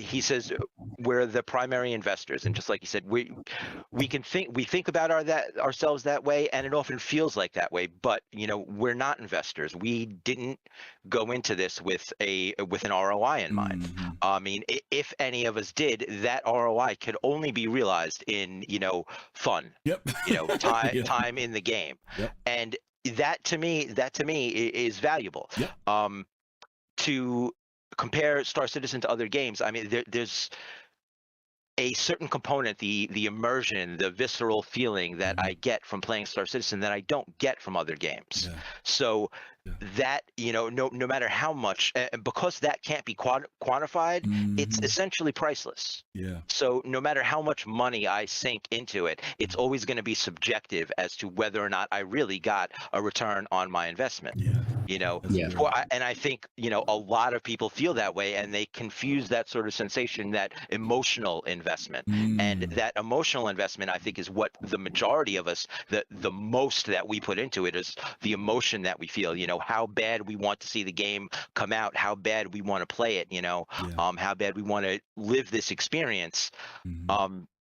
he says we're the primary investors, and just like you said, we think about ourselves that way, and it often feels like that way. But we're not investors. We didn't go into this with an ROI in mind. Mm-hmm. I mean, if any of us did, that ROI could only be realized in fun. Yep. Time in the game. Yep. And that to me is valuable. Yep. To compare Star Citizen to other games, I mean, there's a certain component, the immersion, the visceral feeling that I get from playing Star Citizen that I don't get from other games. Yeah. So that, no matter how much, because that can't be quantified, it's essentially priceless. Yeah. So no matter how much money I sink into it, it's always going to be subjective as to whether or not I really got a return on my investment. Yeah. And I think, a lot of people feel that way, and they confuse that sort of sensation, that emotional investment. And that emotional investment, I think, is what the majority of us, the most that we put into it is the emotion that we feel, how bad we want to see the game come out, how bad we want to play it, how bad we want to live this experience.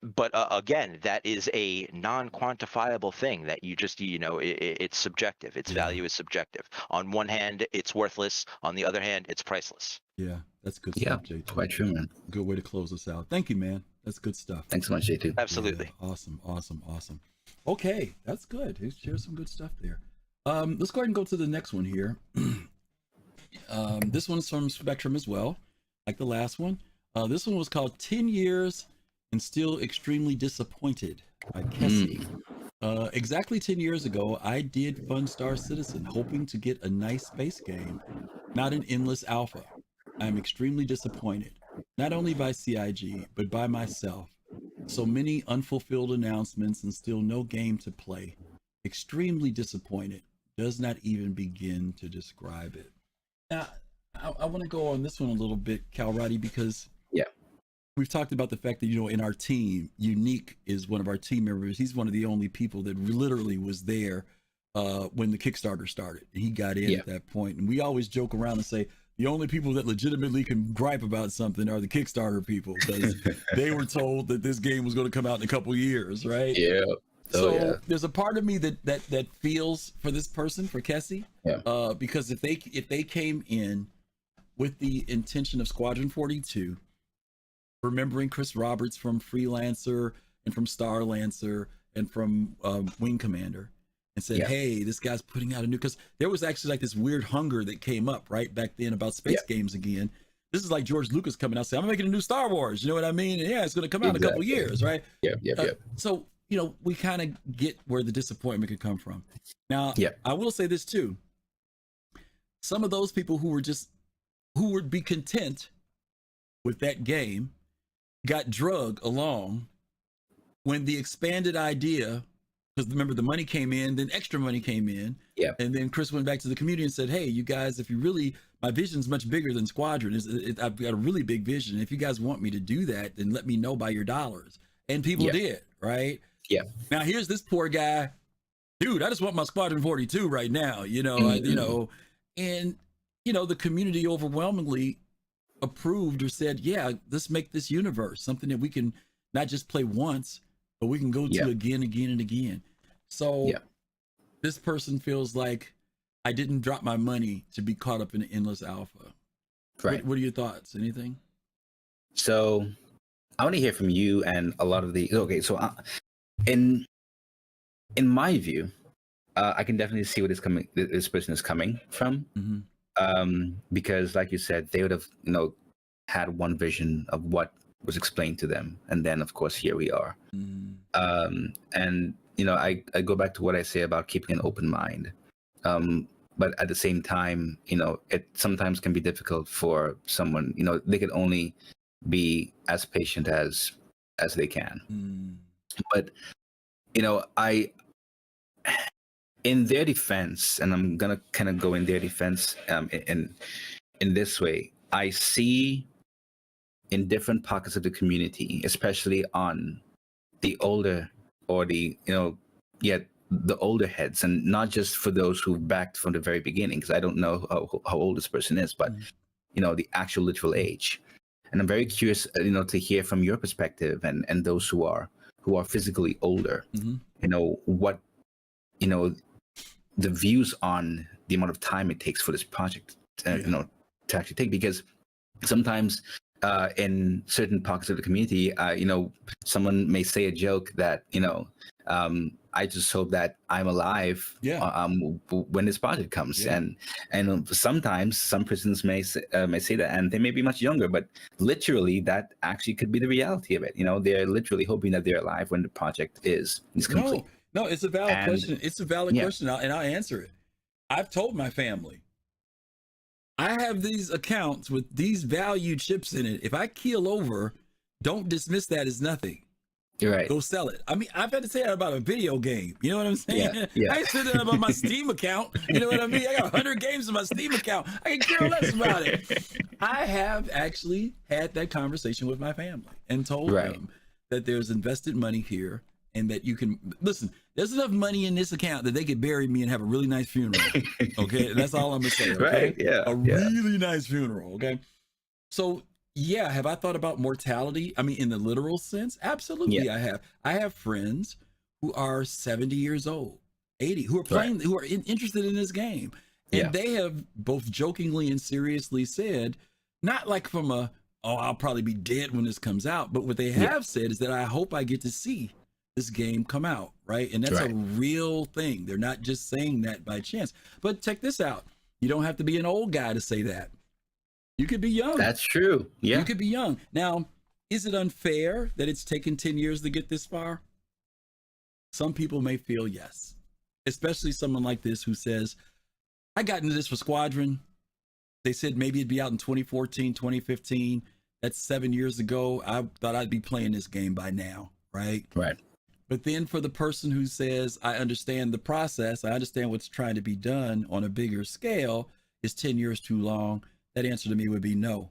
But again, that is a non-quantifiable thing that you just, it's subjective. Its value is subjective. On one hand, it's worthless. On the other hand, it's priceless. Yeah, that's good stuff, J2. Quite true, man. Good way to close us out. Thank you, man. That's good stuff. Thanks so much, J2. Absolutely. Yeah, awesome. Okay, that's good. He shared some good stuff there. Let's go ahead and go to the next one here. This one's from Spectrum as well, like the last one. This one was called 10 Years and Still Extremely Disappointed by Kessl. Exactly 10 years ago, I did fund Star Citizen, hoping to get a nice space game, not an endless alpha. I am extremely disappointed, not only by CIG, but by myself. So many unfulfilled announcements and still no game to play. Extremely disappointed. Does not even begin to describe it. Now, I want to go on this one a little bit, Cal Roddy, because we've talked about the fact that, in our team, Unique is one of our team members. He's one of the only people that literally was there when the Kickstarter started. And he got in at that point. And we always joke around and say, the only people that legitimately can gripe about something are the Kickstarter people, because they were told that this game was going to come out in a couple years, right? Yeah. So there's a part of me that feels for this person, for Kessl, because if they came in with the intention of Squadron 42, remembering Chris Roberts from Freelancer and from Star Lancer and from Wing Commander, and said, hey, this guy's putting out a new, because there was actually like this weird hunger that came up right back then about space games again. This is like George Lucas coming out saying, I'm making a new Star Wars, you know what I mean? And it's going to come out in a couple years, right? So, we kind of get where the disappointment could come from. Now, I will say this too. Some of those people who would be content with that game got drugged along when the expanded idea, because remember the money came in, then extra money came in, and then Chris went back to the community and said, hey, you guys, if you really, my vision's much bigger than Squadron. I've got a really big vision. If you guys want me to do that, then let me know by your dollars. And people did, right? Now here's this poor guy, dude, I just want my Squadron 42 right now, and the community overwhelmingly approved or said, let's make this universe something that we can not just play once, but we can go to again and again. So this person feels like I didn't drop my money to be caught up in an endless alpha. Right. What are your thoughts? Anything? So I want to hear from you and a lot of the, so in my view, I can definitely see where this person is coming from. Because like you said, they would have, had one vision of what was explained to them. And then of course, here we are. And, I go back to what I say about keeping an open mind. But at the same time, it sometimes can be difficult for someone, they can only be as patient as they can. But, in their defense, and I'm going to kind of go in their defense in this way, I see in different pockets of the community, especially on the older or the older heads, and not just for those who backed from the very beginning, because I don't know how old this person is, but, the actual literal age. And I'm very curious, to hear from your perspective and those who are physically older, what, the views on the amount of time it takes for this project, to actually take, because sometimes in certain pockets of the community, someone may say a joke that, I just hope that I'm alive when this project comes. And sometimes some persons may say that, and they may be much younger, but literally that actually could be the reality of it. They're literally hoping that they're alive when the project is complete. No, it's a valid question. It's a valid question, and I'll answer it. I've told my family, I have these accounts with these value chips in it. If I keel over, don't dismiss that as nothing. You're right. Go sell it. I mean, I've had to say that about a video game. You know what I'm saying? I said that about my Steam account. You know what I mean? I got 100 games in my Steam account. I can care less about it. I have actually had that conversation with my family and told them that there's invested money here, and that you can listen. There's enough money in this account that they could bury me and have a really nice funeral. Okay, and that's all I'm gonna say. Okay, really nice funeral. Okay, so have I thought about mortality? I mean, in the literal sense, absolutely. I have. I have friends who are 70 years old, 80, who are playing, who are interested in this game, and they have both jokingly and seriously said, not like from a I'll probably be dead when this comes out, but what they have said is that I hope I get to see this game come out, right? And that's a real thing. They're not just saying that by chance. But check this out. You don't have to be an old guy to say that. You could be young. That's true. Yeah. You could be young. Now, is it unfair that it's taken 10 years to get this far? Some people may feel yes. Especially someone like this who says, I got into this for Squadron. They said maybe it'd be out in 2014, 2015. That's 7 years ago. I thought I'd be playing this game by now, right? Right. But then for the person who says, I understand the process, I understand what's trying to be done on a bigger scale, is 10 years too long? That answer to me would be no.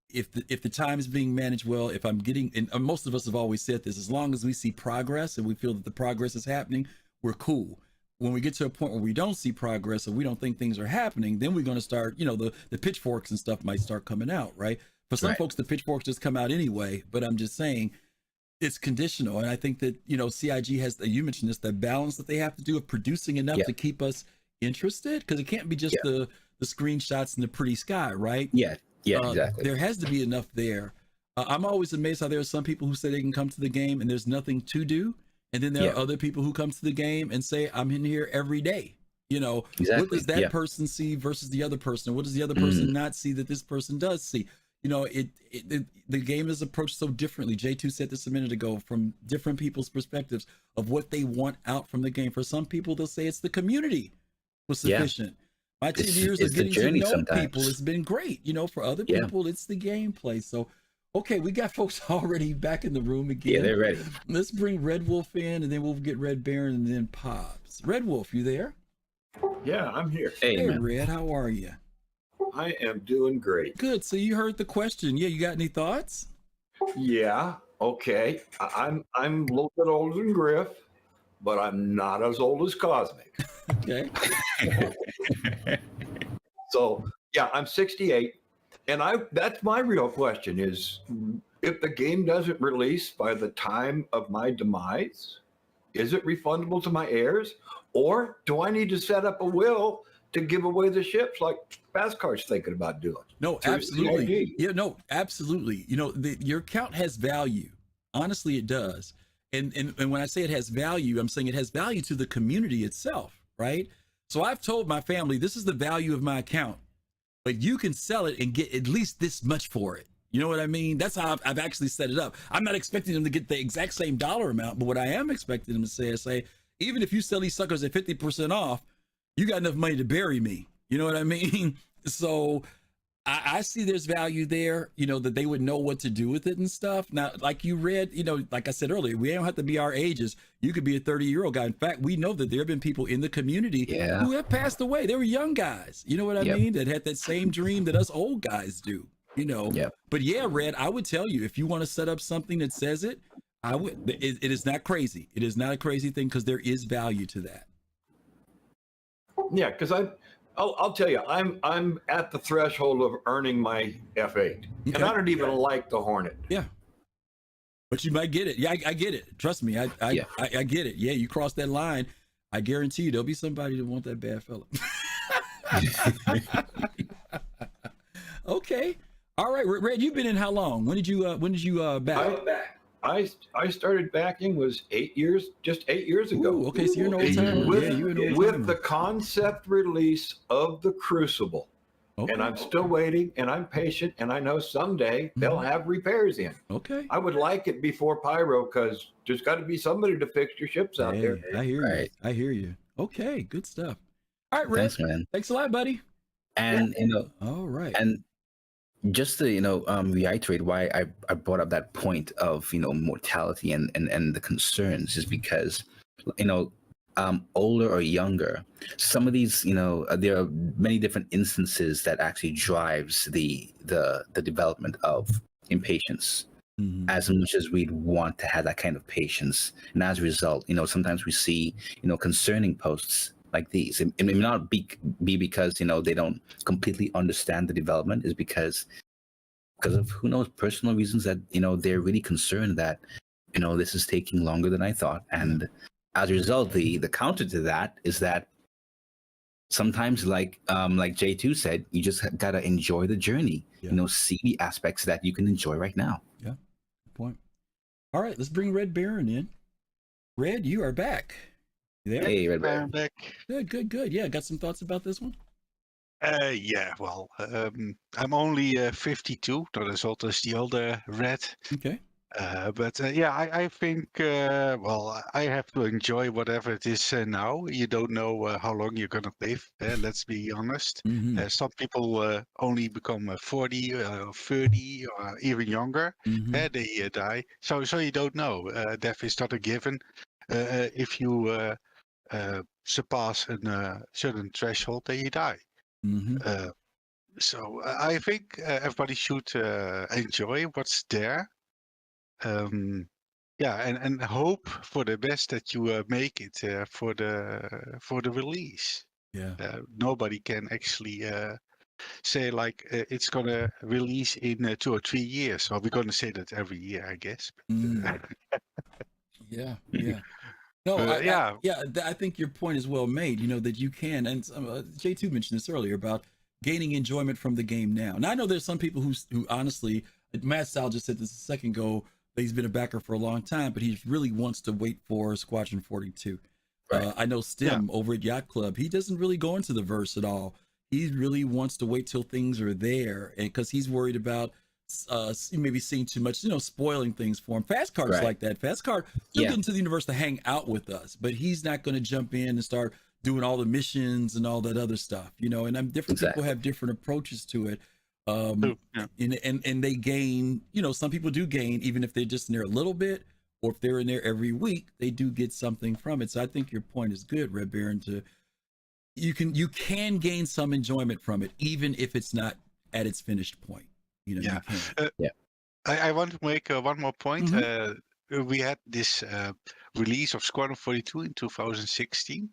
If the time is being managed well, if I'm getting, and most of us have always said this, as long as we see progress and we feel that the progress is happening, we're cool. when we get to a point where we don't see progress or we don't think things are happening, then we're going to start, the pitchforks and stuff might start coming out, right? For some folks, the pitchforks just come out anyway, but I'm just saying it's conditional. And I think that, CIG has, you mentioned this, the balance that they have to do of producing enough to keep us interested, because it can't be just the screenshots and the pretty sky, right? Exactly. There has to be enough there. I'm always amazed how there are some people who say they can come to the game and there's nothing to do. And then there are other people who come to the game and say, I'm in here every day. What does that person see versus the other person? What does the other person not see that this person does see? The game is approached so differently. J2 said this a minute ago, from different people's perspectives of what they want out from the game. For some people, they'll say it's the community was sufficient. My 10 years of getting to know people has been great. For other people, it's the gameplay. So, okay, we got folks already back in the room again. Yeah, they're ready. Let's bring Red Wolf in, and then we'll get Red Baron and then Pops. Red Wolf, you there? Yeah, I'm here. Hey Red, how are you? I am doing great. Good. So you heard the question. Yeah, you got any thoughts? Yeah, okay. I'm a little bit older than Griff, but I'm not as old as Cosmic. Okay. So, yeah, I'm 68. And that's my real question is, if the game doesn't release by the time of my demise, is it refundable to my heirs? Or do I need to set up a will to give away the ships like Fastcar's thinking about doing? No, absolutely. Yeah, no, absolutely. Your account has value. Honestly, it does. And when I say it has value, I'm saying it has value to the community itself, right? So I've told my family, this is the value of my account, but you can sell it and get at least this much for it. You know what I mean? That's how I've actually set it up. I'm not expecting them to get the exact same dollar amount, but what I am expecting them to say is, even if you sell these suckers at 50% off, you got enough money to bury me. You know what I mean? So I see there's value there, that they would know what to do with it and stuff. Now, like you read, like I said earlier, we don't have to be our ages. You could be a 30-year-old guy. In fact, we know that there have been people in the community who have passed away. They were young guys, you know what I mean? That had that same dream that us old guys do, But yeah, Red, I would tell you, if you want to set up something that says it, I would. It is not crazy. It is not a crazy thing, because there is value to that. Yeah, because I'll tell you, I'm at the threshold of earning my F8, and I don't even like the Hornet. Yeah, but you might get it. Yeah, I get it. Trust me, I get it. Yeah, you cross that line, I guarantee you there'll be somebody that want that bad fella. Okay, all right, Red, you've been in how long? When did you back? I started backing was 8 years, just 8 years ago. Ooh, okay, so you're an old timer. With the concept release of the Crucible. Okay. And I'm still waiting, and I'm patient, and I know someday they'll have repairs in. Okay. I would like it before Pyro, because there's got to be somebody to fix your ships out there. I hear you. I hear you. Okay, good stuff. All right, Red. Thanks, man. Thanks a lot, buddy. And all right. And just to reiterate why I brought up that point of mortality and the concerns is because older or younger, some of these there are many different instances that actually drives the development of impatience. As much as we'd want to have that kind of patience, and as a result, sometimes we see concerning posts like these. It may not be because they don't completely understand the development. Is because of who knows personal reasons that they're really concerned that this is taking longer than I thought, and as a result, the counter to that is that sometimes, like J2 said, you just gotta enjoy the journey. See the aspects that you can enjoy right now. Yeah, good point. All right, let's bring Red Baron in. Red, you are back. You there? Hey, Red Baron. Back. Good. Yeah, got some thoughts about this one? Yeah, well, I'm only 52, not as old as the older Red. Okay. But I think, I have to enjoy whatever it is now. You don't know how long you're going to live, let's be honest. Some people only become 40 or 30 or even younger. They die. So you don't know. Death is not a given. If you surpass a certain threshold, then you die. So I think everybody should enjoy what's there. and hope for the best that you make it for the release. Yeah. Nobody can actually say like it's gonna release in 2 or 3 years. So we're gonna say that every year, I guess. But, Yeah. No, I think your point is well made. You know that you can, and J2 mentioned this earlier about gaining enjoyment from the game now. And I know there's some people who honestly, Matt Sal just said this a second ago. That he's been a backer for a long time, but he really wants to wait for Squadron 42. Right. I know Stim over at Yacht Club. He doesn't really go into the verse at all. He really wants to wait till things are there, and because he's worried about maybe seeing too much, spoiling things for him. Fast Card's like that. Fast Card still get into the universe to hang out with us, but he's not going to jump in and start doing all the missions and all that other stuff, and different people have different approaches to it. And they gain, some people do gain, even if they're just in there a little bit, or if they're in there every week, they do get something from it. So I think your point is good, Red Baron, you can gain some enjoyment from it, even if it's not at its finished point. You can. I want to make one more point. Mm-hmm. We had this release of Squadron 42 in 2016,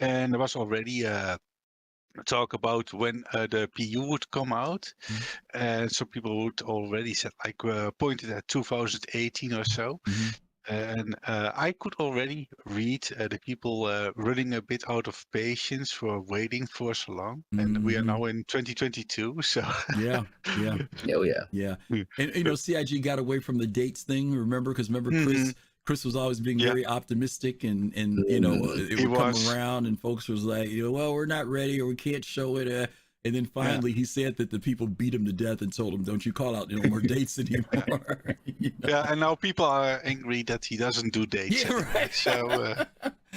and there was already talk about when the PU would come out, and so people would already said pointed at 2018 or so. And I could already read the people running a bit out of patience for waiting for so long. And we are now in 2022, so yeah. And CIG got away from the dates thing. Remember Chris was always being very optimistic, and it would come around, and folks was like, well, we're not ready, or we can't show it. And then finally he said that the people beat him to death and told him, don't you call out more dates anymore. Yeah, and now people are angry that he doesn't do dates. Yeah, right. So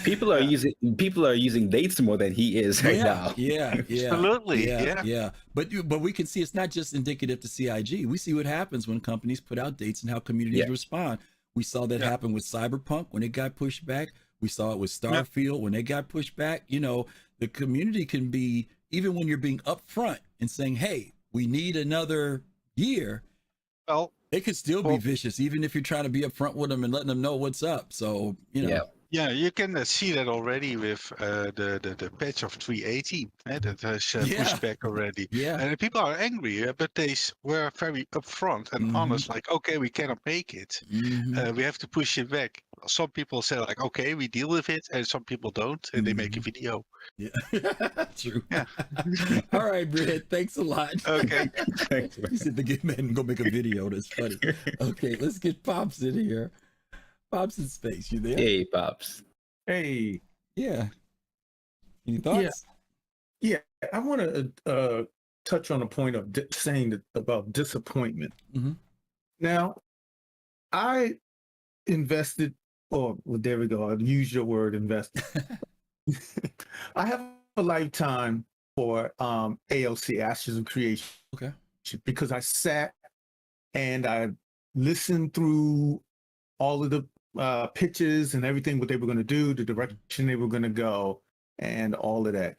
people are using dates more than he is now. Yeah. Absolutely. Yeah. But we can see it's not just indicative to CIG. We see what happens when companies put out dates and how communities respond. We saw that happen with Cyberpunk when it got pushed back. We saw it with Starfield when it got pushed back. The community can be, even when you're being upfront and saying, hey, we need another year, well, they could still be vicious, even if you're trying to be upfront with them and letting them know what's up. So, Yeah, you can see that already with the patch of 3.18 that has pushed back already. Yeah, and people are angry, but they were very upfront and honest. Like, okay, we cannot make it. We have to push it back. Some people say like, okay, we deal with it, and some people don't, and they make a video. Yeah, true. Yeah. All right, Brett. Thanks a lot. Okay. You said the good man go make a video. That's funny. Okay, let's get Pops in here. Pops in space. You there? Hey, Pops. Hey. Yeah. Any thoughts? Yeah. I want to touch on a point of saying that about disappointment. Now, I invested. Oh, well, there we go. I've used your word, invested. I have a lifetime for AOC, Ashes of Creation. Okay. Because I sat and I listened through all of the pitches and everything, what they were going to do, the direction they were going to go, and all of that.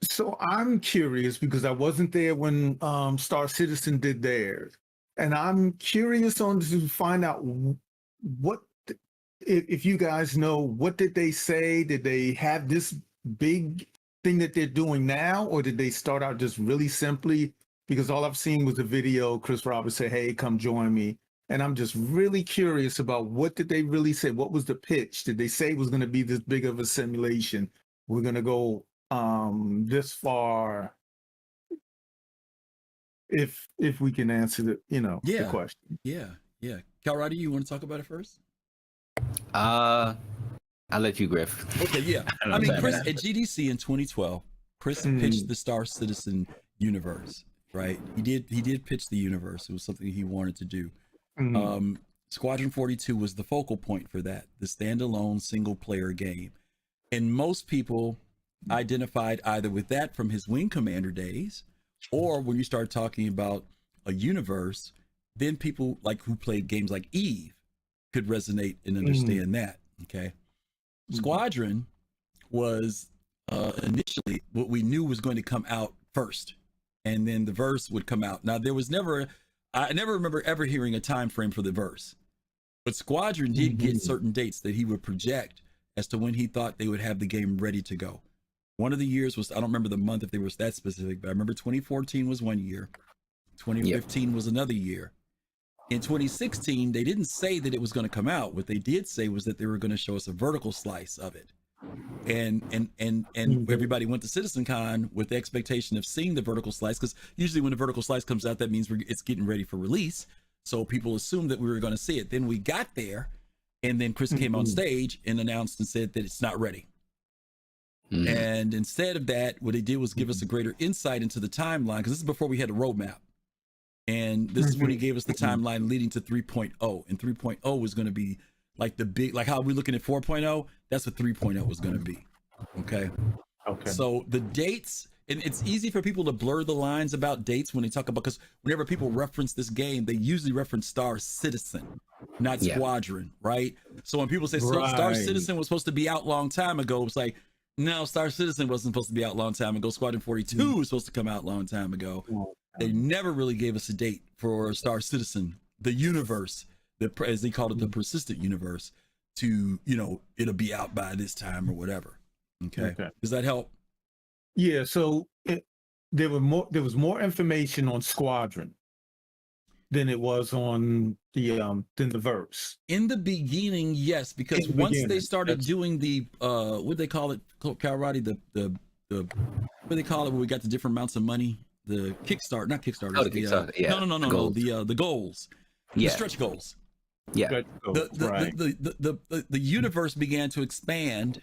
So I'm curious because I wasn't there when Star Citizen did theirs. And I'm curious to find out what, if you guys know, what did they say? Did they have this big thing that they're doing now? Or did they start out just really simply? Because all I've seen was a video, Chris Roberts say, hey, come join me. And I'm just really curious about what did they really say? What was the pitch? Did they say it was going to be this big of a simulation? We're going to go this far. If we can answer the question. Yeah. Calradi, you want to talk about it first? I'll let you, Griff. Okay, yeah. I mean, Chris, at GDC in 2012, Chris pitched the Star Citizen universe, right? He did pitch the universe. It was something he wanted to do. Squadron 42 was the focal point for that, the standalone single player game. And most people identified either with that from his Wing Commander days, or when you start talking about a universe, then people like who played games like Eve could resonate and understand that. Okay. Squadron was initially what we knew was going to come out first, and then the verse would come out. Now there was I never remember ever hearing a time frame for the verse. But Squadron did get certain dates that he would project as to when he thought they would have the game ready to go. One of the years was, I don't remember the month if they was that specific, but I remember 2014 was one year. 2015 was another year. In 2016, they didn't say that it was going to come out. What they did say was that they were going to show us a vertical slice of it. And everybody went to CitizenCon with the expectation of seeing the vertical slice, because usually when the vertical slice comes out, that means it's getting ready for release. So people assumed that we were going to see it. Then we got there, and then Chris came on stage and announced and said that it's not ready. And instead of that, what they did was give us a greater insight into the timeline, because this is before we had a roadmap. And this is when he gave us the timeline leading to 3.0. And 3.0 was going to be like the big, like how we're looking at 4.0, that's what 3.0 was going to be. Okay. So the dates, and it's easy for people to blur the lines about dates when they talk about, because whenever people reference this game, they usually reference Star Citizen, not Squadron, right? So when people say Star Citizen was supposed to be out long time ago, it's like, no, Star Citizen wasn't supposed to be out long time ago. Squadron 42 was supposed to come out long time ago. They never really gave us a date for Star Citizen, the universe, as they called it, the persistent universe, to, it'll be out by this time or whatever. Okay. Does that help? Yeah. So there was more information on Squadron than it was on than the verse. In the beginning, yes, because once they started doing the what they call it, Calrati, the what do they call it when we got the different amounts of money? The Kickstarter, not Kickstarter. Oh, the Kickstarter, No. The goals. The stretch goals. Yeah. The universe began to expand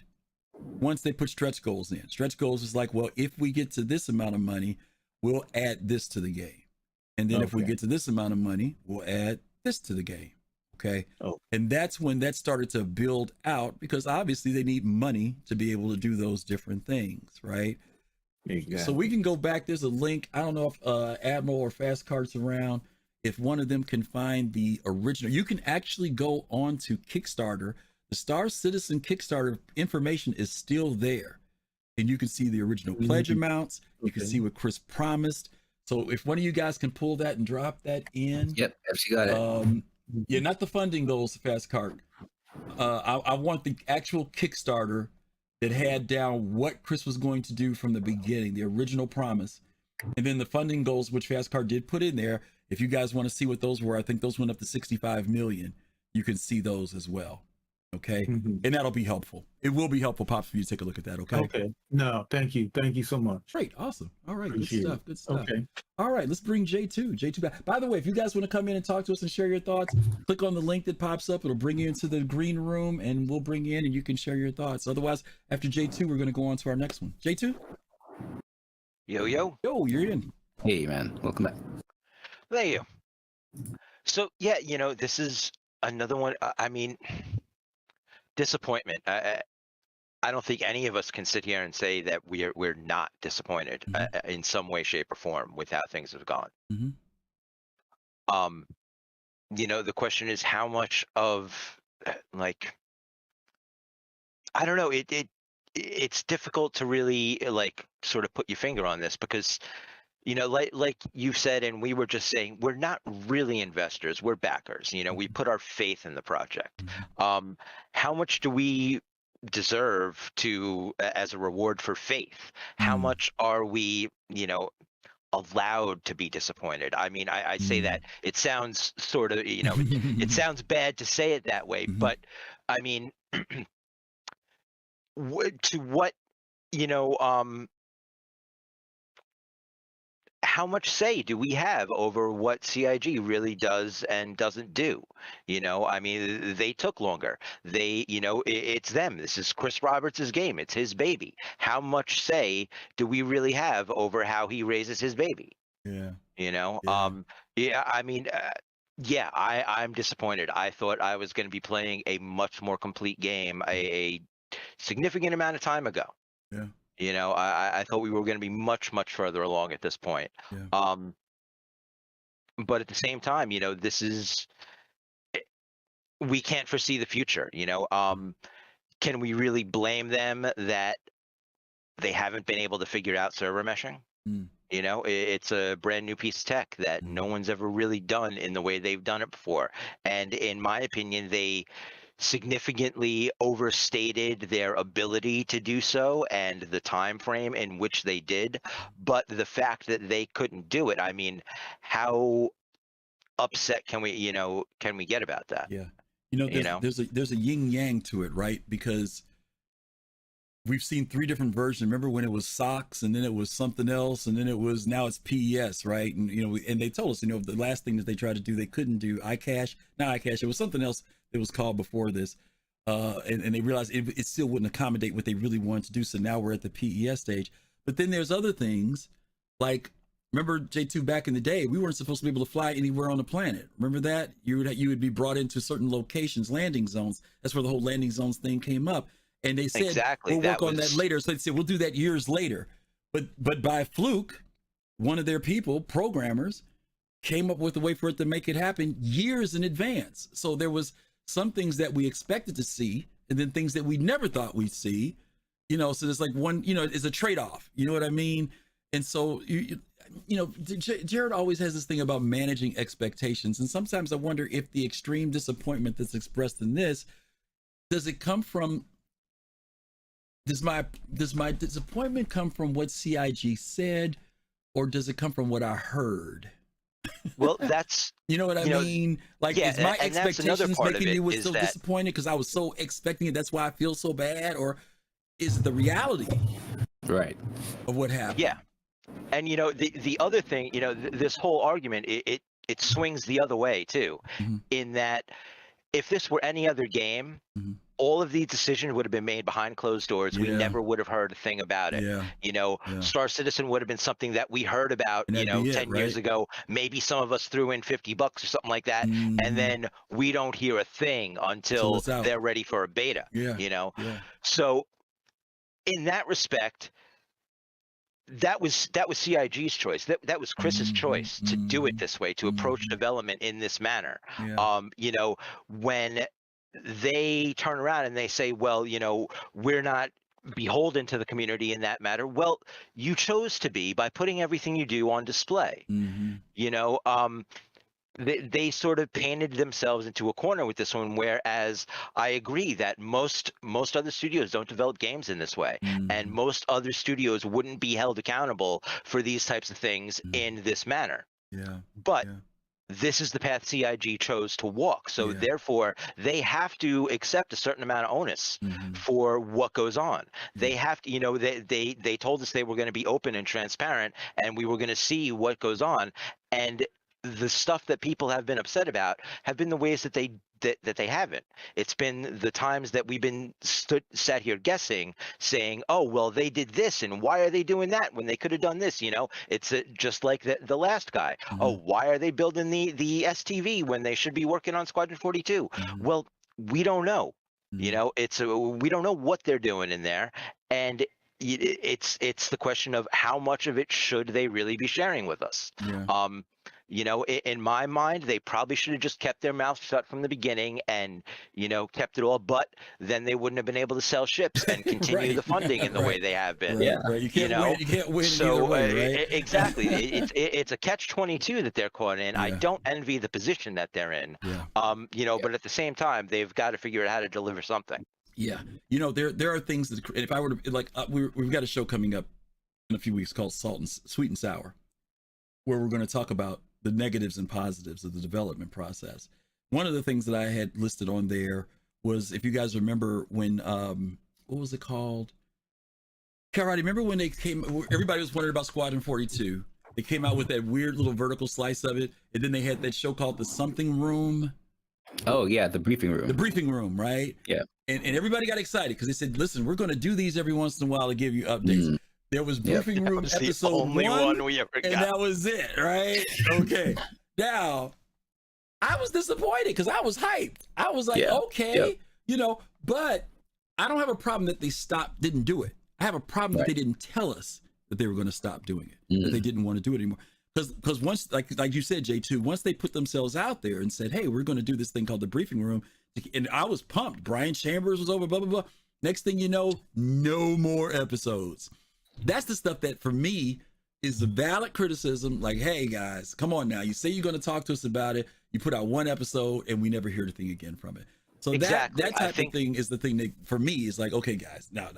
once they put stretch goals in. Stretch goals is like, well, if we get to this amount of money, we'll add this to the game. And then if we get to this amount of money, we'll add this to the game. Okay. And that's when that started to build out, because obviously they need money to be able to do those different things, right? Exactly. So we can go back. There's a link. I don't know if Admiral or Fast Cart's around. If one of them can find the original, you can actually go on to Kickstarter. The Star Citizen Kickstarter information is still there. And you can see the original pledge amounts. You can see what Chris promised. So if one of you guys can pull that and drop that in. Yep, she got it. Yeah, not the funding goals, Fast Cart. I want the actual Kickstarter that had down what Chris was going to do from the beginning, the original promise. And then the funding goals, which Fast Cart did put in there. If you guys want to see what those were, I think those went up to 65 million. You can see those as well. Okay. And that'll be helpful. It will be helpful, Pops, for you to take a look at that. Okay. Okay. No, thank you. Thank you so much. Great. Awesome. All right. Good stuff. Good stuff. Okay. All right. Let's bring J2 back. By the way, if you guys want to come in and talk to us and share your thoughts, click on the link that pops up. It'll bring you into the green room and we'll bring you in and you can share your thoughts. Otherwise, after J2, we're going to go on to our next one. J2? Yo, you're in. Hey, man. Welcome back. Thank you. So, yeah, this is another one. I mean, disappointment. I don't think any of us can sit here and say that we're not disappointed in some way, shape, or form with how things have gone. The question is how much of I don't know. It's difficult to really sort of put your finger on this because. Like you said, and we were just saying, we're not really investors. We're backers. We put our faith in the project. How much do we deserve as a reward for faith? How much are we, allowed to be disappointed? I mean, I say that it sounds sort of, it sounds bad to say it that way, but I mean, to what, how much say do we have over what CIG really does and doesn't do? I mean, they took longer. It's them. This is Chris Roberts' game. It's his baby. How much say do we really have over how he raises his baby? Yeah. I mean, I'm disappointed. I thought I was going to be playing a much more complete game a significant amount of time ago. Yeah. I thought we were going to be much, much further along at this point. Yeah. But at the same time, we can't foresee the future. Can we really blame them that they haven't been able to figure out server meshing? You know, it's a brand new piece of tech that no one's ever really done in the way they've done it before. And in my opinion, they significantly overstated their ability to do so and the time frame in which they did. But the fact that they couldn't do it, I mean, how upset can we get about that? Yeah. There's a yin yang to it, right? Because we've seen 3 different versions. Remember when it was socks, and then it was something else, and then now it's PES, right? And and they told us, the last thing that they tried to do, they couldn't do iCache, not iCache. It was something else that was called before this, and they realized it still wouldn't accommodate what they really wanted to do. So now we're at the PES stage. But then there's other things, like remember J2 back in the day, we weren't supposed to be able to fly anywhere on the planet. Remember that? You would be brought into certain locations, landing zones. That's where the whole landing zones thing came up. And they said, exactly. We'll work on that later. So they said, we'll do that years later. But by fluke, one of their people, programmers, came up with a way for it to make it happen years in advance. So there was some things that we expected to see, and then things that we never thought we'd see. So there's like one, it's a trade-off. You know what I mean? And so, Jared always has this thing about managing expectations. And sometimes I wonder if the extreme disappointment that's expressed in this, does it come from... Does my disappointment come from what CIG said, or does it come from what I heard? Well, that's what I mean. Like, is my expectations making you so disappointed because I was so expecting it? That's why I feel so bad, or is it the reality, right, of what happened? Yeah, and the other thing, this whole argument, it swings the other way too, in that if this were any other game. All of these decisions would have been made behind closed doors. We never would have heard a thing about it. Star Citizen would have been something that we heard about, 10 years ago. Maybe some of us threw in $50 or something like that. And then we don't hear a thing until they're ready for a beta, So in that respect, that was CIG's choice. That was Chris's choice to do it this way, to approach development in this manner. When they turn around and they say, well, we're not beholden to the community in that matter. Well, you chose to be by putting everything you do on display. They sort of painted themselves into a corner with this one, whereas I agree that most other studios don't develop games in this way, and most other studios wouldn't be held accountable for these types of things in this manner. But this is the path CIG chose to walk. So therefore, they have to accept a certain amount of onus for what goes on. They have to, they told us they were going to be open and transparent, and we were going to see what goes on. And the stuff that people have been upset about have been the ways that they haven't. It's been the times that we've been sat here guessing, saying, oh, well, they did this, and why are they doing that when they could have done this? It's just like the last guy. Oh, why are they building the STV when they should be working on Squadron 42? Well, we don't know. We don't know what they're doing in there, and it's the question of how much of it should they really be sharing with us. In my mind, they probably should have just kept their mouth shut from the beginning and, kept it all. But then they wouldn't have been able to sell ships and continue the funding in the way they have been. Right. You can't win so either way, right? Exactly. It's a catch-22 that they're caught in. I don't envy the position that they're in. But at the same time, they've got to figure out how to deliver something. Yeah. There are things that, if I were to, we've got a show coming up in a few weeks called Sweet and Sour, where we're going to talk about the negatives and positives of the development process. One of the things that I had listed on there was, if you guys remember when, what was it called? Carol, remember when everybody was wondering about Squadron 42. They came out with that weird little vertical slice of it. And then they had that show called The Something Room. Oh yeah, the briefing room. The briefing room, right? Yeah. And everybody got excited because they said, listen, we're going to do these every once in a while to give you updates. There was Briefing Room episode one we ever got. And that was it, right? Okay. Now, I was disappointed because I was hyped. I was like, okay, but I don't have a problem that they didn't do it. I have a problem that they didn't tell us that they were going to stop doing it, that they didn't want to do it anymore. Because once, like you said, J2, once they put themselves out there and said, hey, we're going to do this thing called the Briefing Room, and I was pumped. Brian Chambers was over, blah, blah, blah. Next thing you know, no more episodes. That's the stuff that, for me, is the valid criticism. Like, hey guys, come on now. You say you're going to talk to us about it. You put out one episode and we never hear anything again from it. So exactly. that type of thing is the thing that for me is like, okay guys, no.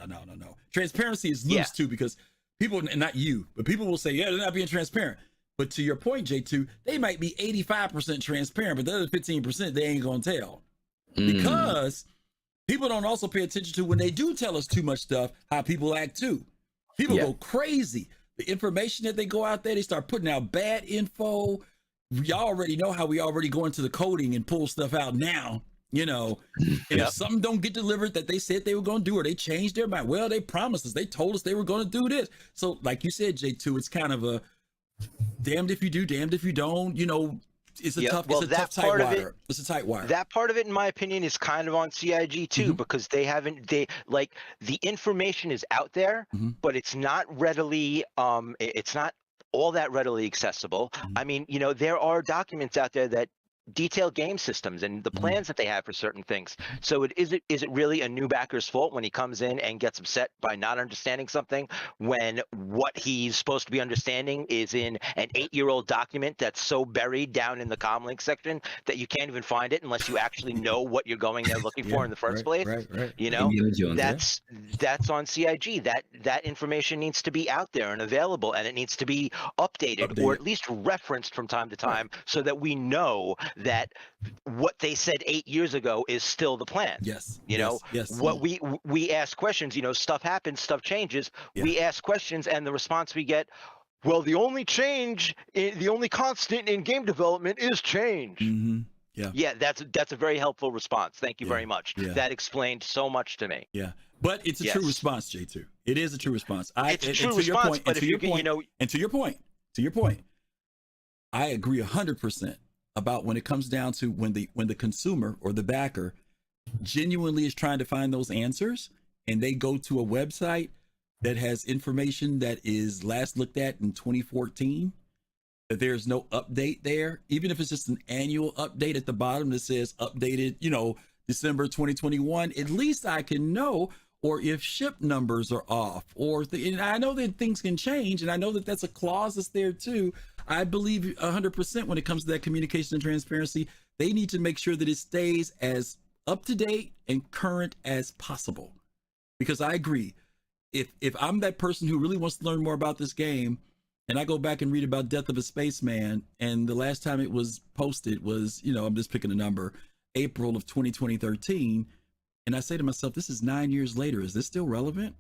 Transparency is loose too, because people, and not you, but people will say, yeah, they're not being transparent. But to your point, J2, they might be 85% transparent, but the other 15% they ain't going to tell. Because people don't also pay attention to when they do tell us too much stuff, how people act too. People go crazy. The information that they go out there, they start putting out bad info. Y'all already know how we already go into the coding and pull stuff out now, you know. And if something don't get delivered that they said they were going to do, or they changed their mind, well, they promised us, they told us they were going to do this. So like you said, J2, it's kind of a damned if you do, damned if you don't, you know. It's a tough, it's a tough tight wire. It's a tight wire. That part of it, in my opinion, is kind of on CIG too, because the information is out there, but it's not readily, it's not all that readily accessible. I mean, you know, there are documents out there that detail game systems and the plans that they have for certain things. So is it really a new backer's fault when he comes in and gets upset by not understanding something, when what he's supposed to be understanding is in an 8-year-old document that's so buried down in the comlink section that you can't even find it unless you actually know what you're going there looking for in the first place? Right. You know, that's on CIG. That information needs to be out there and available, and it needs to be updated. Or at least referenced from time to time, so that we know that what they said 8 years ago is still the plan. You know, what we ask questions, you know, stuff happens, stuff changes. We ask questions, and the response we get, well, the only change, the only constant in game development is change. Yeah, that's a very helpful response. Thank you very much. That explained so much to me. But it's a true response, J2. It is a true response. It's a true response, but if you know, and to your point, I agree 100%. About when it comes down to when the consumer or the backer genuinely is trying to find those answers, and they go to a website that has information that is last looked at in 2014, that there's no update there, even if it's just an annual update at the bottom that says updated, you know, December 2021, at least I can know. Or if ship numbers are off, and I know that things can change, and I know that that's a clause that's there too. I believe 100% when it comes to that communication and transparency, they need to make sure that it stays as up to date and current as possible. Because I agree, if I'm that person who really wants to learn more about this game, and I go back and read about Death of a Spaceman, and the last time it was posted was, you know, I'm just picking a number, April of 2013. And I say to myself, this is 9 years later. Is this still relevant?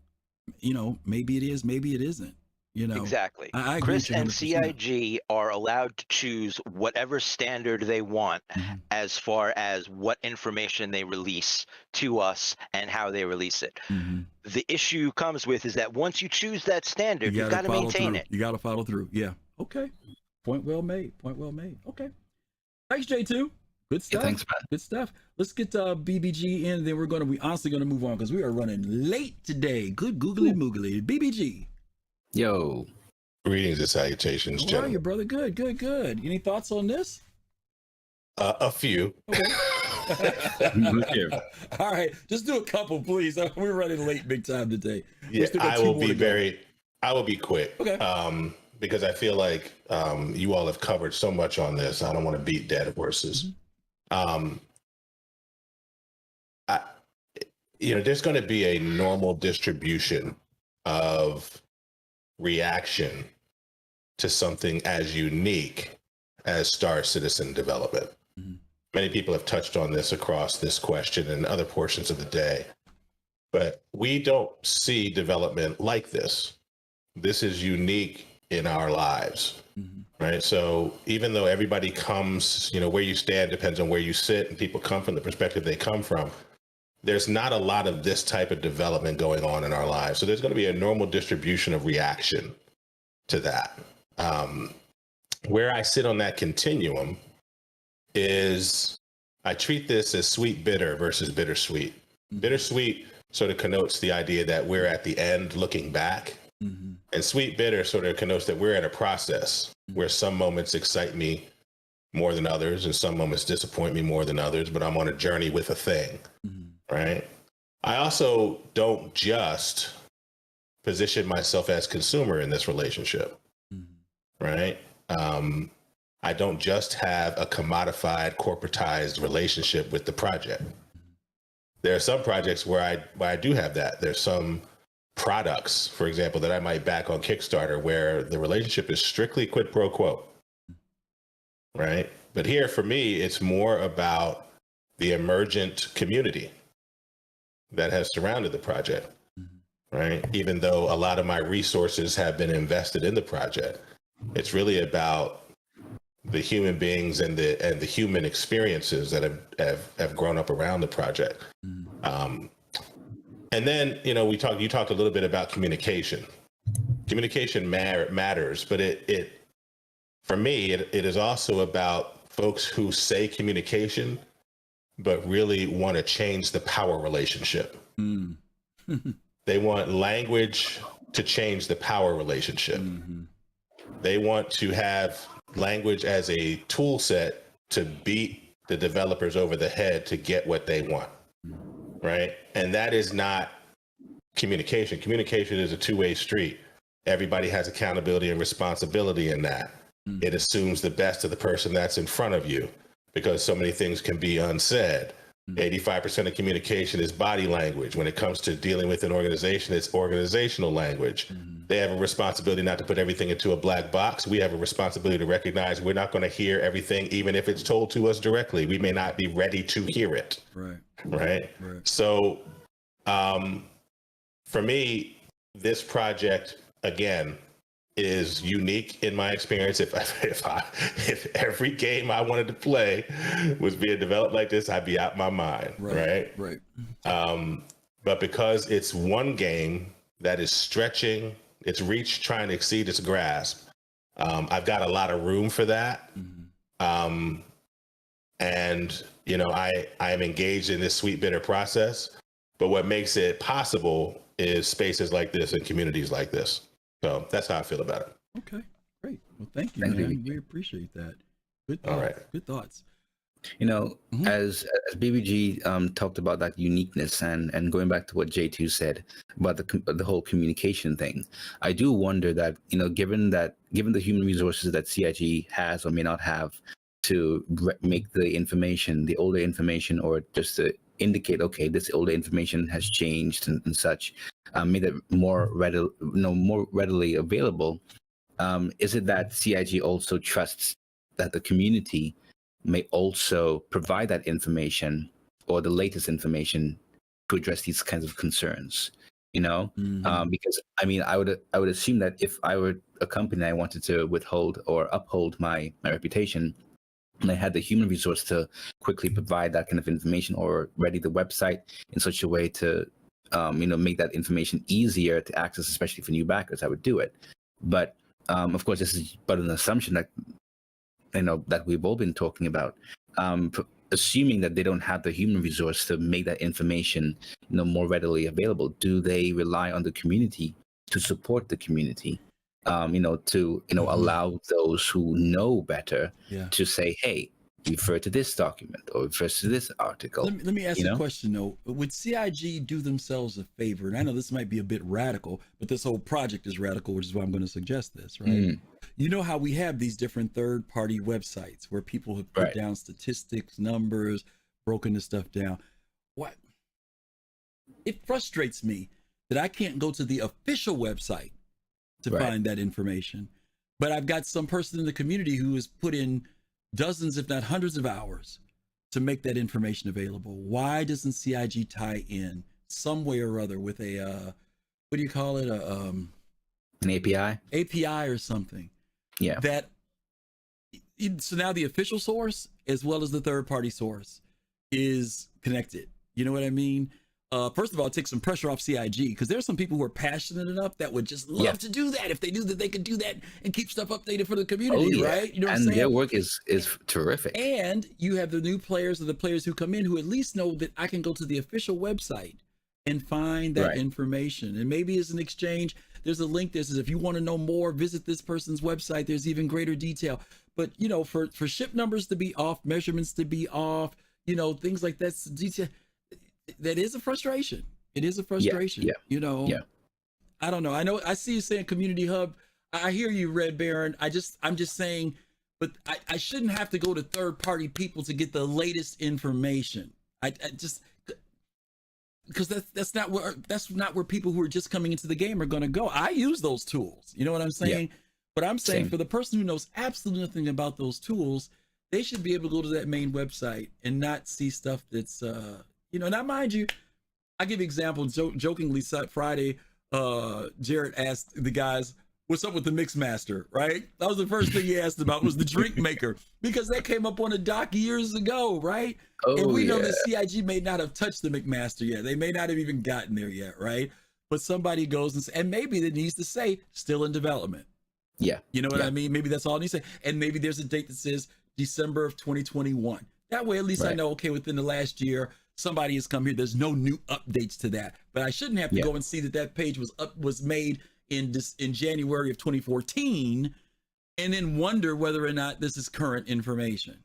You know, maybe it is, maybe it isn't. You know, exactly. I agree. Chris and CIG are allowed to choose whatever standard they want as far as what information they release to us and how they release it. The issue comes with is that once you choose that standard, you've got to maintain it. You got to follow through. Yeah. Okay. Point well made. Okay. Thanks, J2. Good stuff. Thanks, man. Good stuff. Let's get BBG in, then we honestly going to move on because we are running late today. Good googly moogly. BBG. Yo. Greetings and salutations, How are you, brother? Good. Any thoughts on this? A few. Okay. All right. Just do a couple, please. We're running late big time today. Yeah, I will be quick. Okay. Because I feel like you all have covered so much on this. I don't want to beat dead horses. There's going to be a normal distribution of reaction to something as unique as Star Citizen development. Many people have touched on this across this question and other portions of the day, but we don't see development like this. This is unique in our lives, right? So even though everybody comes, where you stand depends on where you sit, and people come from the perspective they come from, there's not a lot of this type of development going on in our lives. So there's going to be a normal distribution of reaction to that. Where I sit on that continuum is I treat this as sweet bitter versus bittersweet. Bittersweet sort of connotes the idea that we're at the end looking back. And sweet bitter sort of connotes that we're at a process where some moments excite me more than others and some moments disappoint me more than others, but I'm on a journey with a thing, right? I also don't just position myself as consumer in this relationship. right? I don't just have a commodified, corporatized relationship with the project. There are some projects where I do have that. There's some products, for example, that I might back on Kickstarter where the relationship is strictly quid pro quo, right? But here for me, it's more about the emergent community that has surrounded the project, right? Even though a lot of my resources have been invested in the project, it's really about the human beings and the human experiences that have grown up around the project. And then, you know, you talked a little bit about communication. Communication matters, but it for me, it is also about folks who say communication, but really want to change the power relationship. They want language to change the power relationship. They want to have language as a tool set to beat the developers over the head to get what they want, right? And that is not communication. Communication is a two-way street. Everybody has accountability and responsibility in that. It assumes the best of the person that's in front of you because so many things can be unsaid. 85% of communication is body language. When it comes to dealing with an organization, it's organizational language. They have a responsibility not to put everything into a black box. We have a responsibility to recognize we're not going to hear everything, even if it's told to us directly. We may not be ready to hear it. Right. So for me, this project, again, is unique in my experience. If every game I wanted to play was being developed like this, I'd be out my mind, right? But because it's one game that is stretching its reach, trying to exceed its grasp, I've got a lot of room for that. And you know, I am engaged in this sweet bitter process. But what makes it possible is spaces like this and communities like this. So that's how I feel about it. Okay, great. Well, thank you, man. We appreciate that. Good thoughts. All right. Good thoughts. You know, as BBG talked about that uniqueness and going back to what J2 said about the whole communication thing, I do wonder that, you know, given the human resources that CIG has or may not have to make the information, the older information, or just to indicate, okay, this older information has changed and such, made it more readily available. Is it that CIG also trusts that the community may also provide that information or the latest information to address these kinds of concerns? You know, because I mean, I would assume that if I were a company and I wanted to withhold or uphold my reputation, and I had the human resource to quickly provide that kind of information or ready the website in such a way to, you know, make that information easier to access, especially for new backers, I would do it. But of course, this is but an assumption that, you know, that we've all been talking about. Assuming that they don't have the human resource to make that information, you know, more readily available, do they rely on the community to support the community? You know, to, you know, allow those who know better to say, hey, refer to this document or refer to this article. Let me ask you a question, though. Would CIG do themselves a favor? And I know this might be a bit radical, but this whole project is radical, which is why I'm going to suggest this, right? You know how we have these different third-party websites where people have put down statistics, numbers, broken this stuff down. What? It frustrates me that I can't go to the official website to find that information. But I've got some person in the community who has put in dozens, if not hundreds of hours to make that information available. Why doesn't CIG tie in some way or other with a, what do you call it? An API? API or something. Yeah. That, so now the official source as well as the third party source is connected. You know what I mean? First of all, it takes some pressure off CIG because there's some people who are passionate enough that would just love to do that if they knew that they could do that and keep stuff updated for the community, right? You know what I'm saying? Their work is terrific. And you have the new players or the players who come in who at least know that I can go to the official website and find that information. And maybe it's an exchange. There's a link that says, if you want to know more, visit this person's website. There's even greater detail. But, you know, for ship numbers to be off, measurements to be off, you know, things like that, detail. That is a frustration. It is a frustration. You know, I don't know. I know I see you saying community hub. I hear you, Red Baron. I'm just saying, but I shouldn't have to go to third party people to get the latest information. I just because that's not where people who are just coming into the game are going to go. I use those tools. You know what I'm saying? Yeah. But I'm saying for the person who knows absolutely nothing about those tools, they should be able to go to that main website and not see stuff that's Now, mind you, I give you an example. Jokingly, Friday, Jared asked the guys, "What's up with the Mixmaster?" Right? That was the first thing he asked about was the drink maker, because that came up on a doc years ago, right? And we know that CIG may not have touched the Mixmaster yet. They may not have even gotten there yet, right? But somebody goes and maybe it needs to say still in development. Yeah. You know what I mean? Maybe that's all it needs to say. And maybe there's a date that says December of 2021. That way, at least I know, okay, within the last year, somebody has come here. There's no new updates to that. But I shouldn't have to go and see that page was made in January of 2014 and then wonder whether or not this is current information.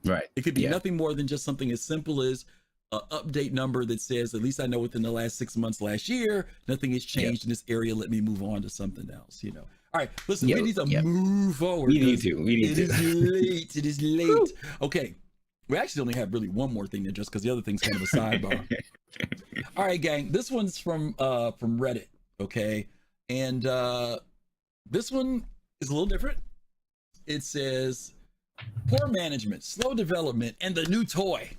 Right. It could be nothing more than just something as simple as an update number that says, at least I know within the last 6 months last year, nothing has changed in this area. Let me move on to something else. All right, listen, we need to move forward. We need to. It is late. Okay. We actually only have really one more thing to address because the other thing's kind of a sidebar. All right, gang. This one's from Reddit. Okay. And this one is a little different. It says, poor management, slow development, and the new toy.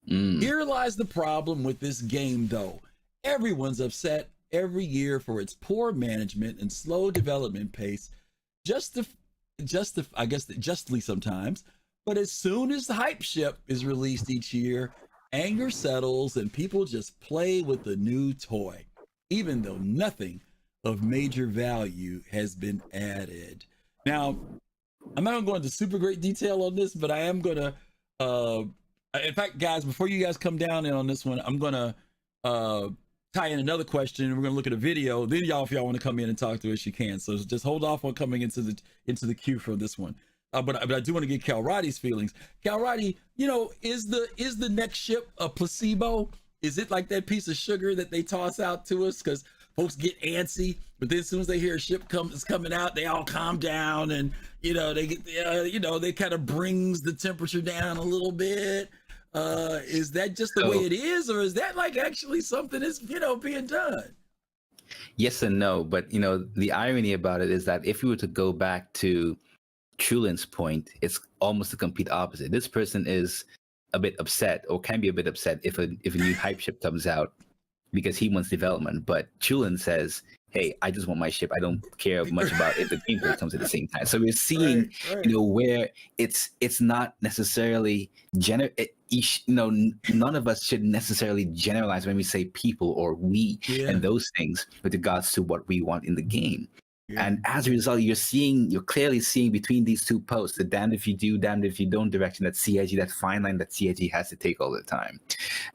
Here lies the problem with this game, though. Everyone's upset every year for its poor management and slow development pace. I guess justly sometimes. But as soon as the hype ship is released each year, anger settles and people just play with the new toy, even though nothing of major value has been added. Now, I'm not gonna go into super great detail on this, but I am gonna in fact, guys, before you guys come down in on this one, I'm gonna tie in another question, and we're gonna look at a video. Then if y'all want to come in and talk to us, you can. So just hold off on coming into the queue for this one. But I do want to get Cal Roddy's feelings. Cal Roddy, is the next ship a placebo? Is it like that piece of sugar that they toss out to us? Because folks get antsy, but then as soon as they hear a ship is coming out, they all calm down, and they get they kind of brings the temperature down a little bit. Is that just the way it is, or is that like actually something that's being done? Yes and no, but the irony about it is that if we were to go back to Trullin's point, it's almost the complete opposite. This person is a bit upset, or can be a bit upset, if a new hype ship comes out because he wants development. But Trullin says, "Hey, I just want my ship. I don't care much about if the gameplay comes at the same time." So we're seeing, where it's not necessarily none of us should necessarily generalize when we say people or we and those things with regards to what we want in the game. Yeah. And as a result, you're clearly seeing between these two posts, the damned if you do, damned if you don't direction that CIG, that fine line that CIG has to take all the time.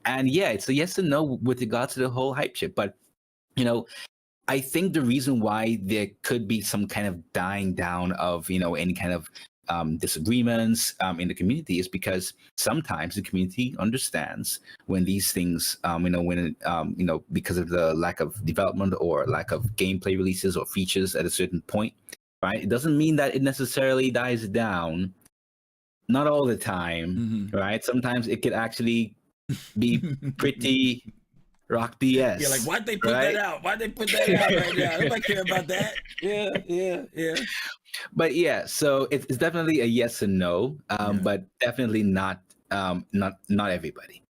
And it's a yes and no with regards to the whole hype ship. But, I think the reason why there could be some kind of dying down of, any kind of disagreements in the community is because sometimes the community understands when these things, because of the lack of development or lack of gameplay releases or features at a certain point, right? It doesn't mean that it necessarily dies down. Not all the time, right? Sometimes it could actually be pretty rock BS. Yeah, like why'd they put that out? Why'd they put that out right now? Nobody care about that. Yeah. But so it's definitely a yes and no, but definitely not everybody.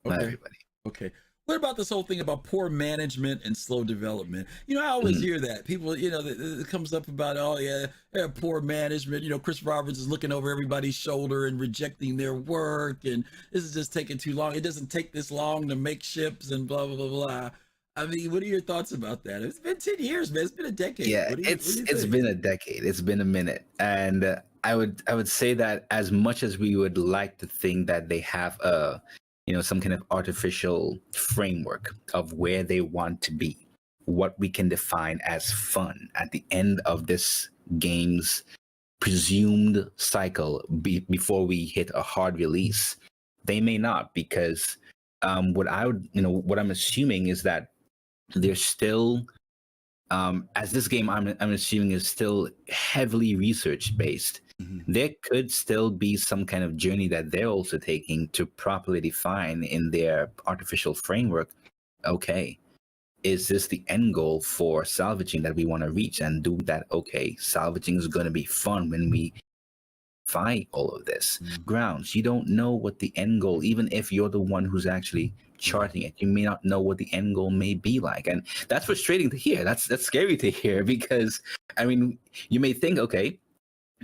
Not everybody. Okay. What about this whole thing about poor management and slow development? I always hear that people, it comes up about, poor management. Chris Roberts is looking over everybody's shoulder and rejecting their work, and this is just taking too long. It doesn't take this long to make ships and blah blah blah blah. I mean, what are your thoughts about that? It's been 10 years, man. It's been a decade. Yeah, it's been a decade. It's been a minute, and I would say that as much as we would like to think that they have some kind of artificial framework of where they want to be, what we can define as fun at the end of this game's presumed cycle before we hit a hard release, they may not, because what I'm assuming is that they're still as this game I'm assuming is still heavily research based, there could still be some kind of journey that they're also taking to properly define in their artificial framework, okay, is this the end goal for salvaging that we want to reach, and do that, okay, salvaging is going to be fun when we find all of this grounds. You don't know what the end goal, even if you're the one who's actually charting it, you may not know what the end goal may be like, and that's frustrating to hear. That's scary to hear, because I mean, you may think, okay,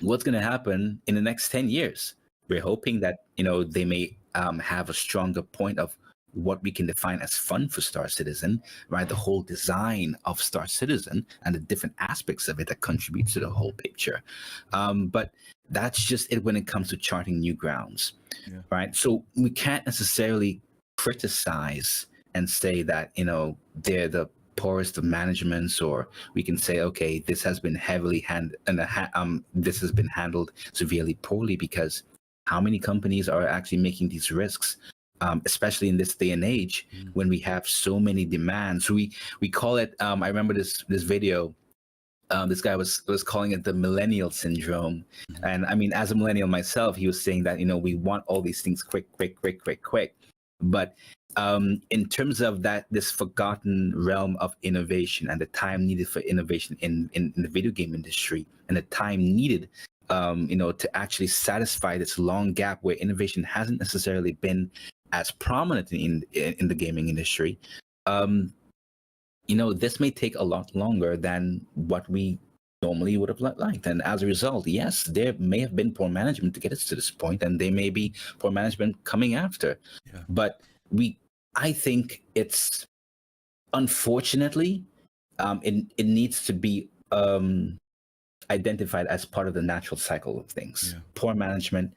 what's going to happen in the next 10 years? We're hoping that, you know, they may have a stronger point of what we can define as fun for Star Citizen, right? The whole design of Star Citizen and the different aspects of it that contributes to the whole picture. But that's just it when it comes to charting new grounds, right? So we can't necessarily criticize and say that, you know, they're the poorest of managements, or we can say, okay, this has been this has been handled severely poorly, because how many companies are actually making these risks, especially in this day and age when we have so many demands? We call it, I remember this video, this guy was calling it the millennial syndrome. And I mean, as a millennial myself, he was saying that, you know, we want all these things quick. But in terms of this forgotten realm of innovation and the time needed for innovation in the video game industry, and the time needed, you know, to actually satisfy this long gap where innovation hasn't necessarily been as prominent in the gaming industry, you know, this may take a lot longer than what we normally would have liked. And as a result, yes, there may have been poor management to get us to this point, and there may be poor management coming after. But I think it's, unfortunately, it needs to be identified as part of the natural cycle of things. Poor management,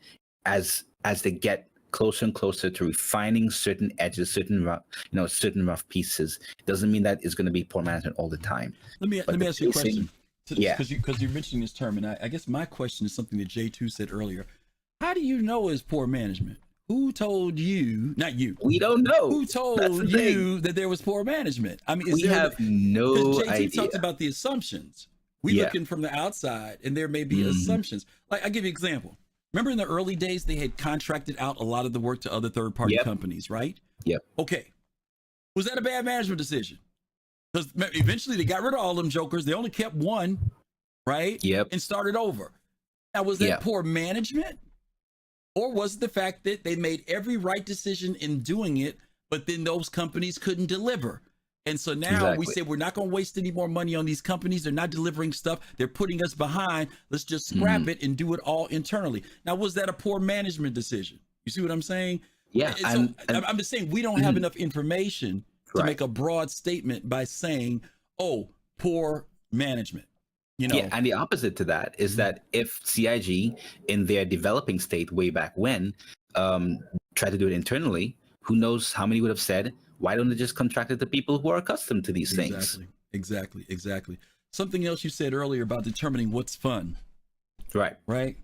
as they get closer and closer to refining certain edges, certain rough pieces, doesn't mean that it's going to be poor management all the time. Let me ask you a question. Because you're mentioning this term, and I guess my question is something that J2 said earlier. How do you know it's poor management? Who told you? Not you. We don't know. Who told you that there was poor management? I mean, we have no idea. J2 talked about the assumptions. We looking from the outside, and there may be assumptions. Like, I'll give you an example. Remember in the early days, they had contracted out a lot of the work to other third-party companies, right? Okay. Was that a bad management decision? Because eventually they got rid of all them jokers. They only kept one, right? And started over. Now, was that poor management? Or was it the fact that they made every right decision in doing it, but then those companies couldn't deliver? And so now we say we're not going to waste any more money on these companies. They're not delivering stuff. They're putting us behind. Let's just scrap it and do it all internally. Now, was that a poor management decision? You see what I'm saying? Yeah. So I'm just saying we don't have enough information to make a broad statement by saying, oh, poor management. You know? Yeah, and the opposite to that is that if CIG in their developing state way back when tried to do it internally, who knows how many would have said, why don't they just contract it to people who are accustomed to these things? Exactly. Something else you said earlier about determining what's fun. Right?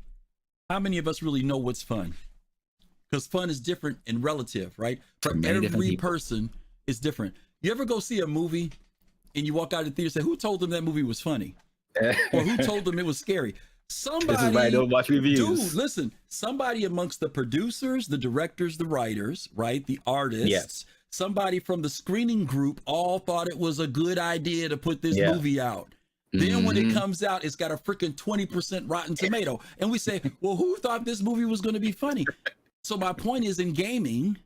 How many of us really know what's fun? Because fun is different and relative, right? For every person, it's different. You ever go see a movie and you walk out of the theater and say, who told them that movie was funny? Or who told them it was scary? Somebody. This is why I don't watch reviews. Dude, listen, somebody amongst the producers, the directors, the writers, right? The artists, somebody from the screening group all thought it was a good idea to put this movie out. Then when it comes out, it's got a freaking 20% Rotten Tomato. And we say, well, who thought this movie was going to be funny? So my point is, in gaming,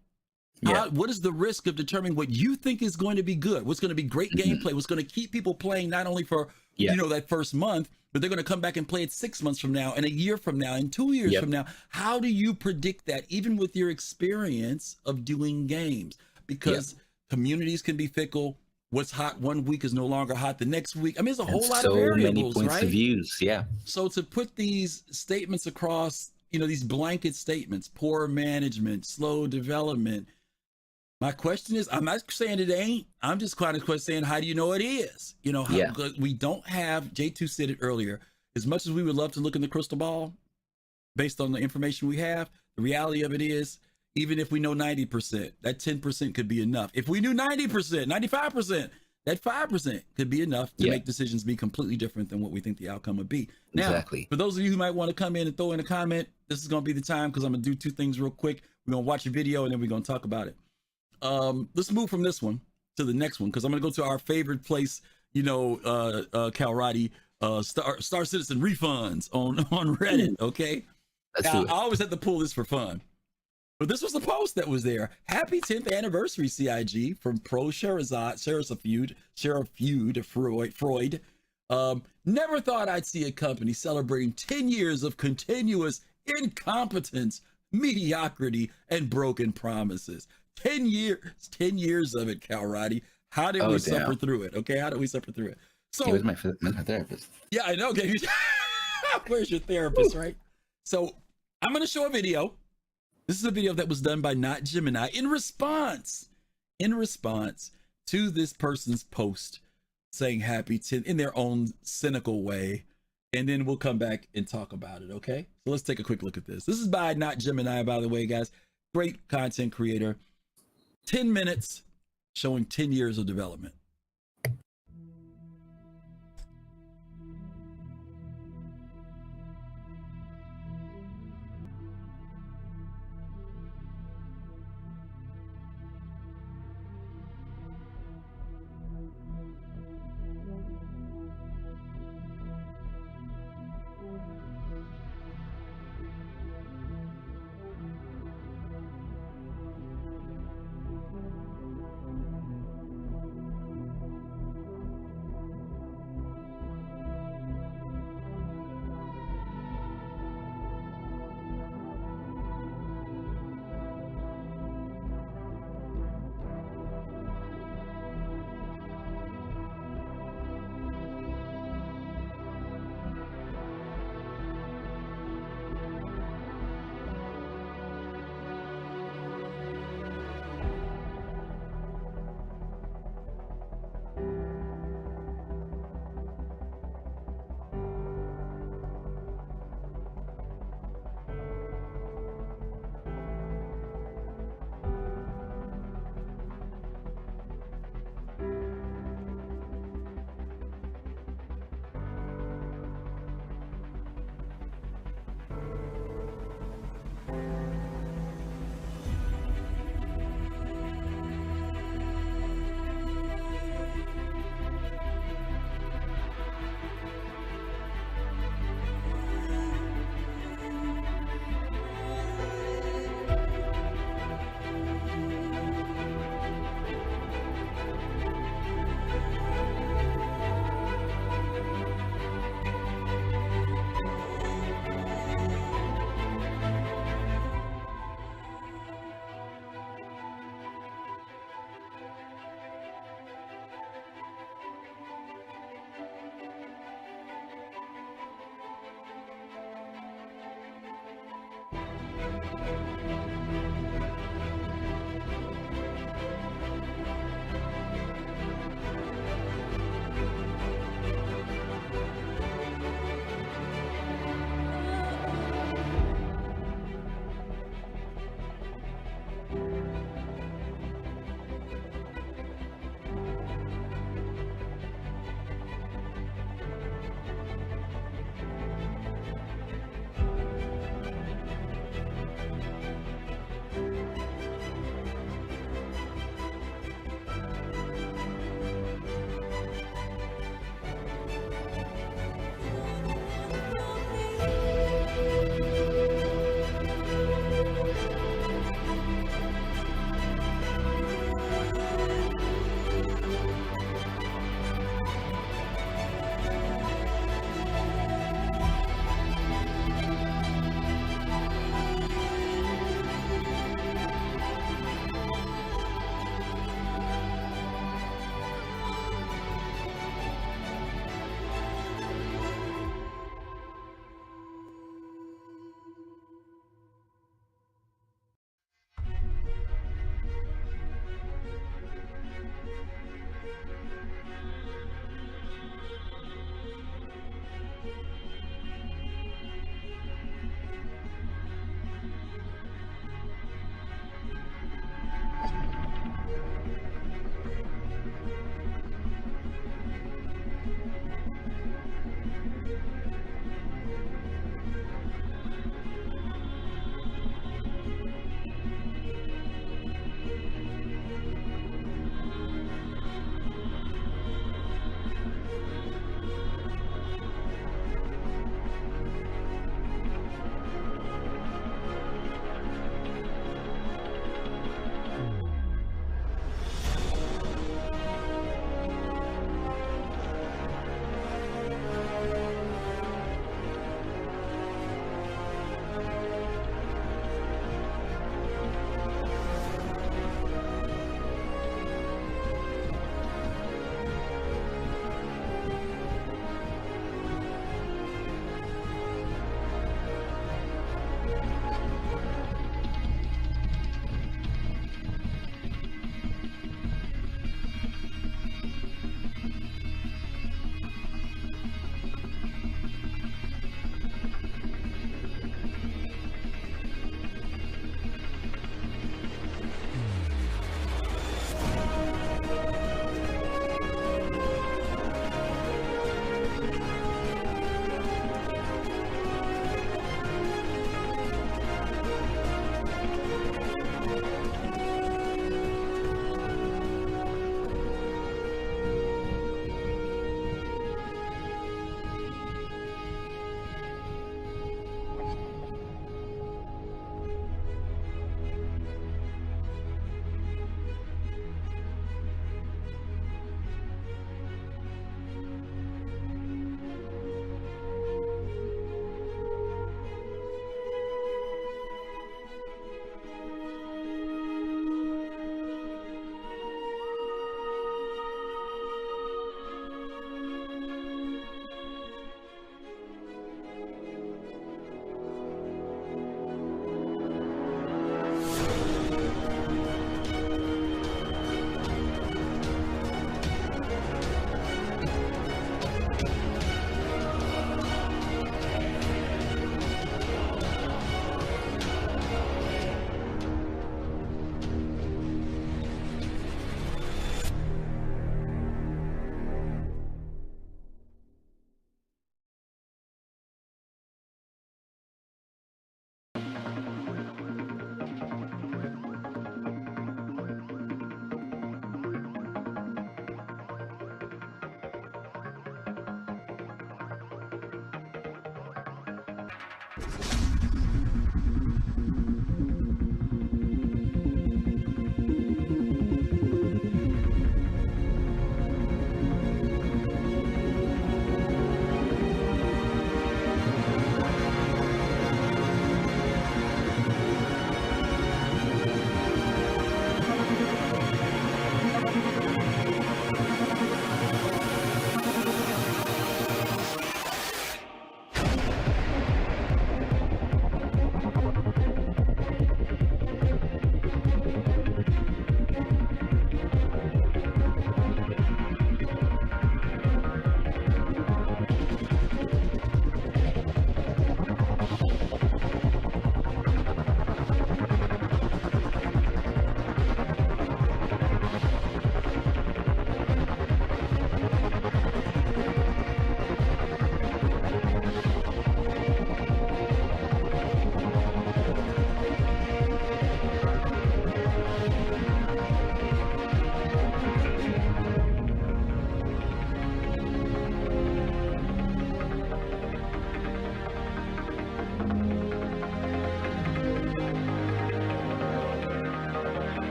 what is the risk of determining what you think is going to be good? What's going to be great gameplay? What's going to keep people playing not only for, you know, that first month, but they're going to come back and play it 6 months from now and a year from now and 2 years from now. How do you predict that, even with your experience of doing games? Because communities can be fickle. What's hot one week is no longer hot the next week. I mean, there's a whole lot of variables, many points right? of views. So to put these statements across, you know, these blanket statements, poor management, slow development. My question is, I'm not saying it ain't. I'm just kind of saying, how do you know it is? You know, we don't have, J2 said it earlier, as much as we would love to look in the crystal ball based on the information we have, the reality of it is, even if we know 90%, that 10% could be enough. If we knew 90%, 95%, that 5% could be enough to Yeah. make decisions be completely different than what we think the outcome would be. Now, Exactly. for those of you who might want to come in and throw in a comment, this is going to be the time because I'm going to do two things real quick. We're going to watch a video and then we're going to talk about it. Let's move from this one to the next one because I'm going to go to our favorite place, Calrati, Star Citizen refunds on Reddit, okay? Let's Now, do it. I always have to pull this for fun. But this was the post that was there. Happy 10th anniversary, CIG, from Sheriff Freud. Never thought I'd see a company celebrating 10 years of continuous incompetence, mediocrity, and broken promises. 10 years of it, Calrati. How did we suffer through it? Okay, how did we suffer through it? So, He was my therapist. yeah, I know. Okay. Where's your therapist, right? So I'm going to show a video. This is a video that was done by NotGemini in response to this person's post saying happy 10 in their own cynical way. And then we'll come back and talk about it. Okay. So let's take a quick look at this. This is by NotGemini, by the way, guys. Great content creator. 10 minutes showing 10 years of development.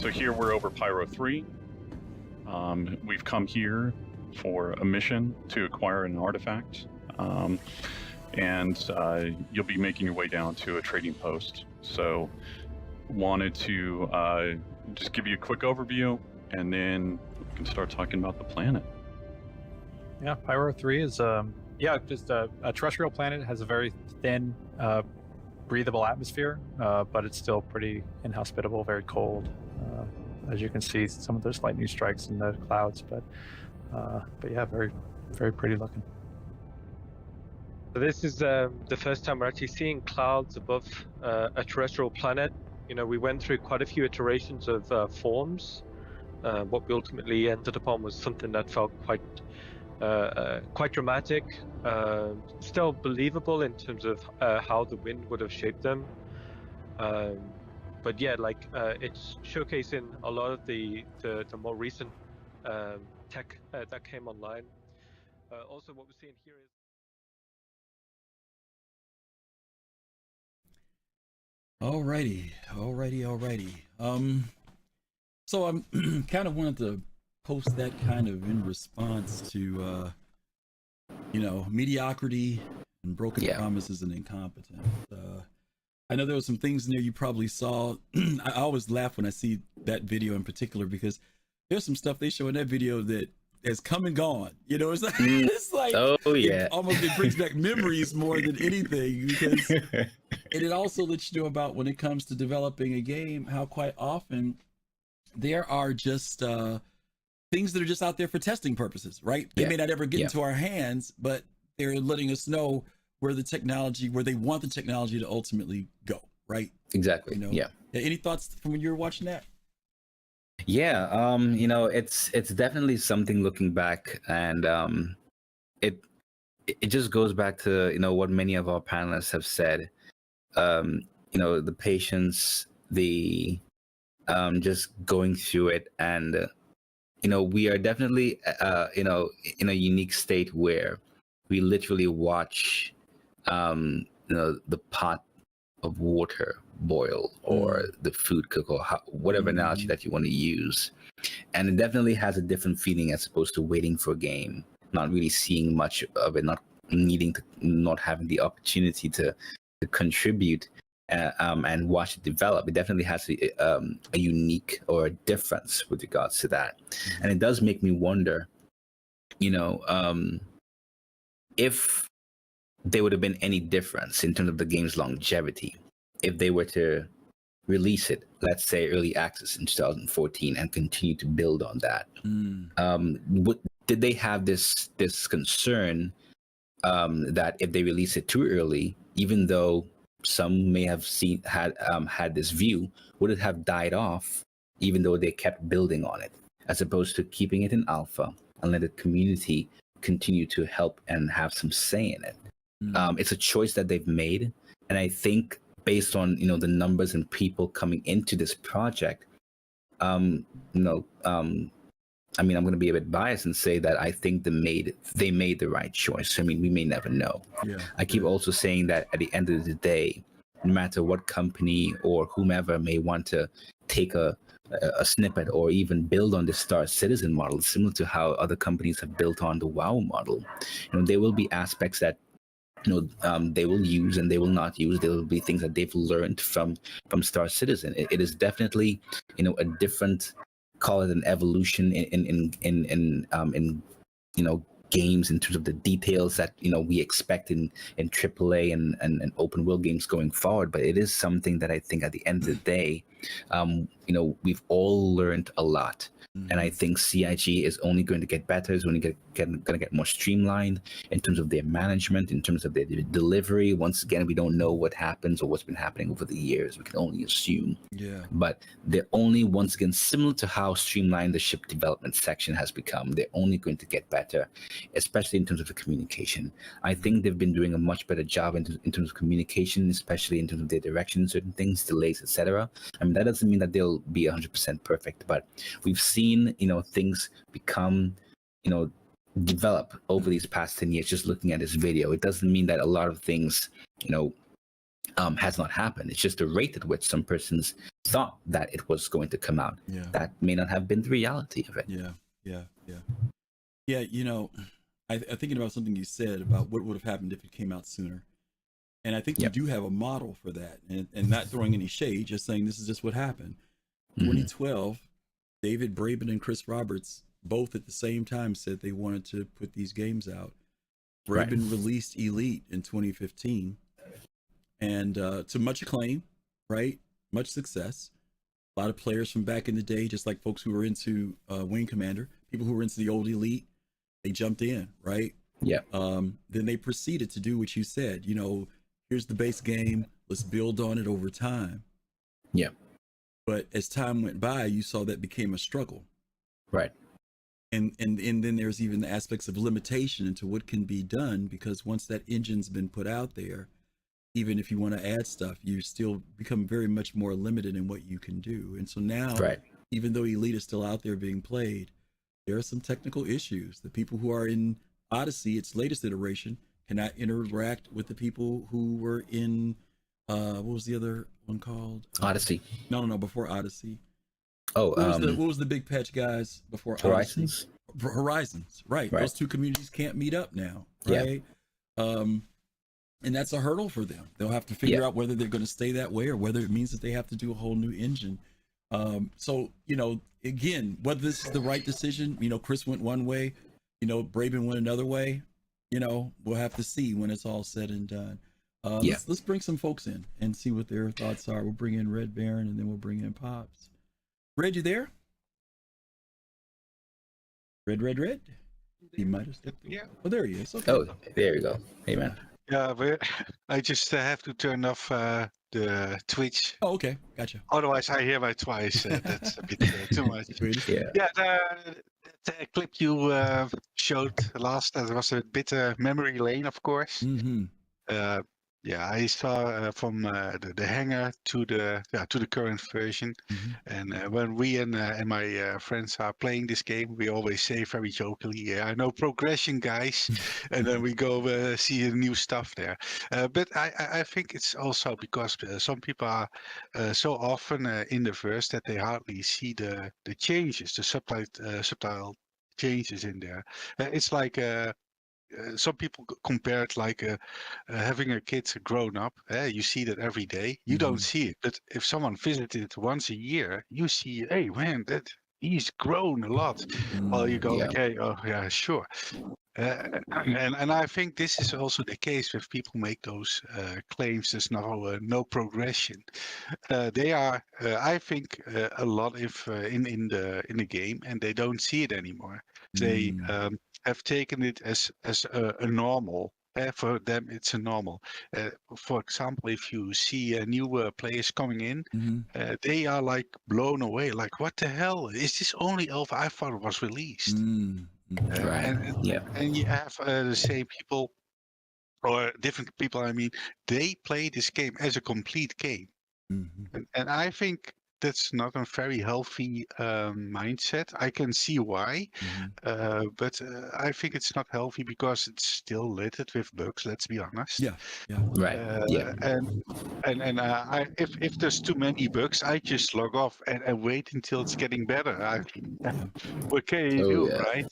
So here we're over Pyro 3. We've come here for a mission to acquire an artifact. And you'll be making your way down to a trading post. So wanted to just give you a quick overview, and then we can start talking about the planet. Yeah, Pyro 3 is just a terrestrial planet. It has a very thin, breathable atmosphere, but it's still pretty inhospitable, very cold. As you can see, some of those lightning strikes in the clouds, but yeah, very, very pretty looking. So this is the first time we're actually seeing clouds above a terrestrial planet. You know, we went through quite a few iterations of forms. What we ultimately ended upon was something that felt quite dramatic, still believable in terms of how the wind would have shaped them. But yeah, like it's showcasing a lot of the more recent tech that came online. Also, what we're seeing here is. Alrighty. So I'm kind of wanted to post that kind of in response to, mediocrity and broken promises and incompetence. I know there were some things in there you probably saw. I always laugh when I see that video in particular, because there's some stuff they show in that video that has come and gone. You know, it's like, it brings back memories more than anything, because and it also lets you know about, when it comes to developing a game, how quite often there are just things that are just out there for testing purposes, right? They may not ever get into our hands, but they're letting us know where they want the technology to ultimately go, right? Exactly. Any thoughts from when you were watching that? Yeah, it's definitely something looking back, and it just goes back to what many of our panelists have said. The patience, the just going through it, and we are definitely in a unique state where we literally watch the pot of water boil, or the food cook, or whatever analogy that you want to use. And it definitely has a different feeling as opposed to waiting for a game, not really seeing much of it, not having the opportunity to contribute and watch it develop. It definitely has a unique or a difference with regards to that. And it does make me wonder, if there would have been any difference in terms of the game's longevity if they were to release it, let's say early access in 2014, and continue to build on that. Did they have this concern that if they release it too early, even though some may have had this view, would it have died off even though they kept building on it, as opposed to keeping it in alpha and let the community continue to help and have some say in it? It's a choice that they've made, and I think based on the numbers and people coming into this project, I'm going to be a bit biased and say that I think they made the right choice. I mean, we may never know. I keep also saying that at the end of the day, no matter what company or whomever may want to take a snippet or even build on the Star Citizen model, similar to how other companies have built on the WoW model, there will be aspects that they will use and they will not use. There will be things that they've learned from Star Citizen. It is definitely a different, call it an evolution in games in terms of the details that we expect in AAA and open world games going forward. But it is something that I think at the end of the day, we've all learned a lot. And I think CIG is only going to get better. It's only going to get more streamlined in terms of their management, in terms of their delivery. Once again, we don't know what happens or what's been happening over the years. We can only assume. But they're only, once again, similar to how streamlined the ship development section has become. They're only going to get better, especially in terms of the communication. I think they've been doing a much better job in terms of communication, especially in terms of their direction, certain things, delays, etc. I mean, that doesn't mean that they'll be 100% perfect, but we've seen things become develop over these past 10 years. Just looking at this video, it doesn't mean that a lot of things has not happened. It's just the rate at which some persons thought that it was going to come out. Yeah. That may not have been the reality of it. Yeah. You know, I'm thinking about something you said about what would have happened if it came out sooner. And I think you do have a model for that, and not throwing any shade, just saying this is just what happened. 2012, David Braben and Chris Roberts both at the same time said they wanted to put these games out. Braben released Elite in 2015, and to much acclaim, right? Much success. A lot of players from back in the day, just like folks who were into Wing Commander, people who were into the old Elite, they jumped in, right? Yeah. Then they proceeded to do what you said. You know, here's the base game. Let's build on it over time. Yeah. But as time went by, you saw that became a struggle. Right. And then there's even the aspects of limitation into what can be done, because once that engine's been put out there, even if you want to add stuff, you still become very much more limited in what you can do. And so now, even though Elite is still out there being played, there are some technical issues. The people who are in Odyssey, its latest iteration, cannot interact with the people who were in what was the other one called? Odyssey. No, before Odyssey. Oh, what was the big patch, guys, before Horizons? Odyssey? Horizons, right. Those two communities can't meet up now, right? Yeah. And that's a hurdle for them. They'll have to figure out whether they're going to stay that way or whether it means that they have to do a whole new engine. So, you know, again, whether this is the right decision, you know, Chris went one way, you know, Braben went another way, you know, we'll have to see when it's all said and done. Let's bring some folks in and see what their thoughts are. We'll bring in Red Baron and then we'll bring in Pops. Red, you there? Red? He might have stepped away. Oh, there he is. Okay. Oh, there you go. Hey, man. Yeah, but I just have to turn off the Twitch. Oh, okay. Gotcha. Otherwise, I hear my twice. That's a bit too much. Yeah. The clip you showed last, that was a bit memory lane, of course. I saw from the hangar to the current version, and when we and my friends are playing this game, we always say very jokingly, "Yeah, I know progression, guys," and then we go see the new stuff there. But I think it's also because some people are so often in the verse that they hardly see the changes, the subtle changes in there. It's like. Some people compare it like having a kid grown up. You see that every day. You don't see it, but if someone visited once a year, you see, hey man, that he's grown a lot. Well, you go, okay, oh yeah, sure. And I think this is also the case with people make those claims. There's no progression. They are, I think, a lot if in the game, and they don't see it anymore. They have taken it as a normal. For them, it's a normal. For example, if you see new players coming in, they are like blown away. Like, what the hell? Is this only Alpha? I thought it was released. And you have the same people, or different people. I mean, they play this game as a complete game, and I think that's not a very healthy mindset. I can see why, but I think it's not healthy because it's still littered with bugs. Let's be honest. And if there's too many bugs, I just log off and wait until it's getting better. What can you do, right?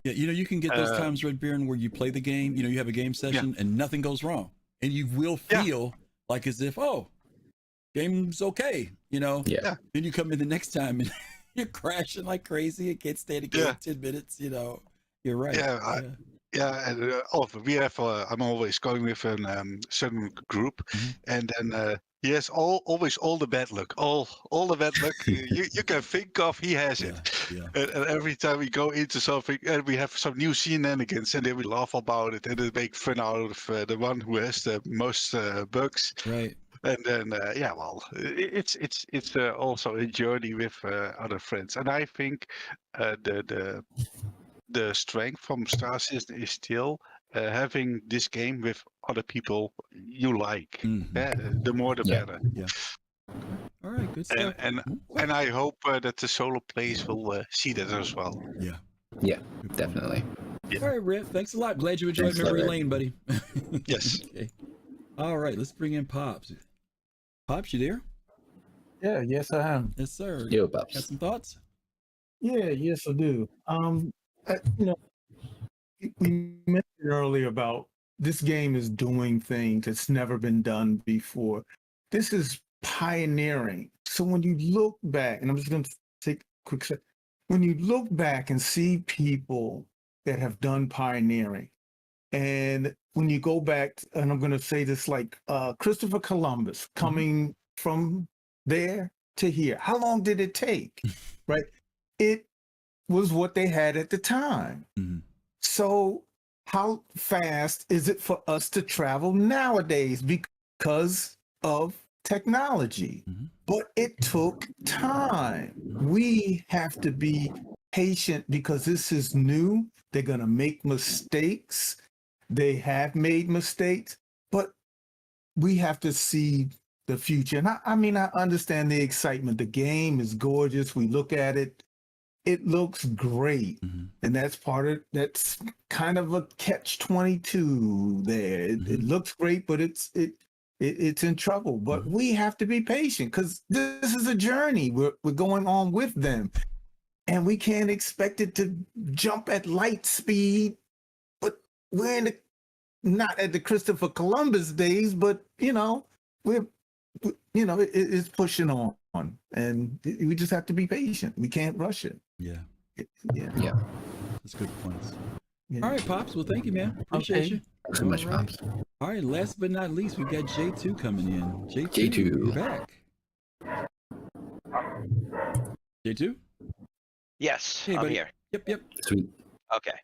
Yeah, you know, you can get those times, Red Baron, where you play the game. You know, you have a game session and nothing goes wrong, and you will feel like as if, oh, game's okay, you know. Then you come in the next time and you're crashing like crazy. It can't stay together 10 minutes, you know. You're right. And we have. I'm always going with a certain group, and then he has always all the bad luck, all the bad luck you can think of. He has it, and every time we go into something, and we have some new shenanigans, and then we laugh about it, and then make fun out of the one who has the most bugs. Right. And then, it's also a journey with other friends, and I think the strength from Star Citizen is still having this game with other people you like. The more, the better. All right, good stuff. And I hope that the solo players will see that as well. Yeah, definitely. All right, Riff. Thanks a lot. Glad you enjoyed Memory Lane, buddy. Yes. Okay. All right, let's bring in Pops. Pops, you there? Yeah, yes, I am. Yes, sir. Yo, Got Pops. some thoughts? Yeah, yes, I do. You know, we mentioned earlier about this game is doing things that's never been done before. This is pioneering. So when you look back, and I'm just going to take a quick second, when you look back and see people that have done pioneering, and when you go back, and I'm going to say this like Christopher Columbus coming from there to here, how long did it take? Right? It was what they had at the time. So how fast is it for us to travel nowadays because of technology? But it took time. We have to be patient because this is new. They're going to make mistakes. They have made mistakes, but we have to see the future. And I mean, I understand the excitement. The game is gorgeous. We look at it. It looks great. And that's that's kind of a catch-22 there. It looks great, but it's in trouble. But we have to be patient because this is a journey. We're going on with them. And we can't expect it to jump at light speed. But we're not at the Christopher Columbus days, but it's pushing on, and we just have to be patient. We can't rush it. Yeah. Yeah. That's good points. Yeah. All right, Pops. Well, thank you, man. Appreciate you. Thanks so much, All right. Pops. All right, last but not least, we've got J2 coming in. J2. You're back. J2? Yes, Hey, I'm buddy. here. Yep. Sweet. Okay.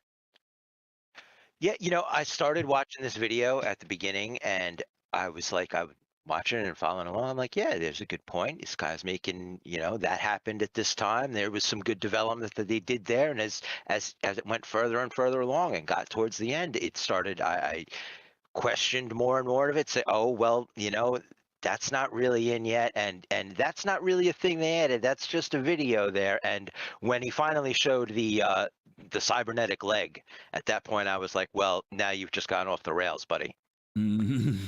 Yeah, I started watching this video at the beginning, and I was like, I was watching and following along. I'm like, yeah, there's a good point. This guy's making, that happened at this time. There was some good development that they did there, and as it went further and further along and got towards the end, it started. I questioned more and more of it. Say, oh well, that's not really in yet, and that's not really a thing they added. That's just a video there. And when he finally showed the cybernetic leg, at that point I was like, well, now you've just gone off the rails, buddy. I mean,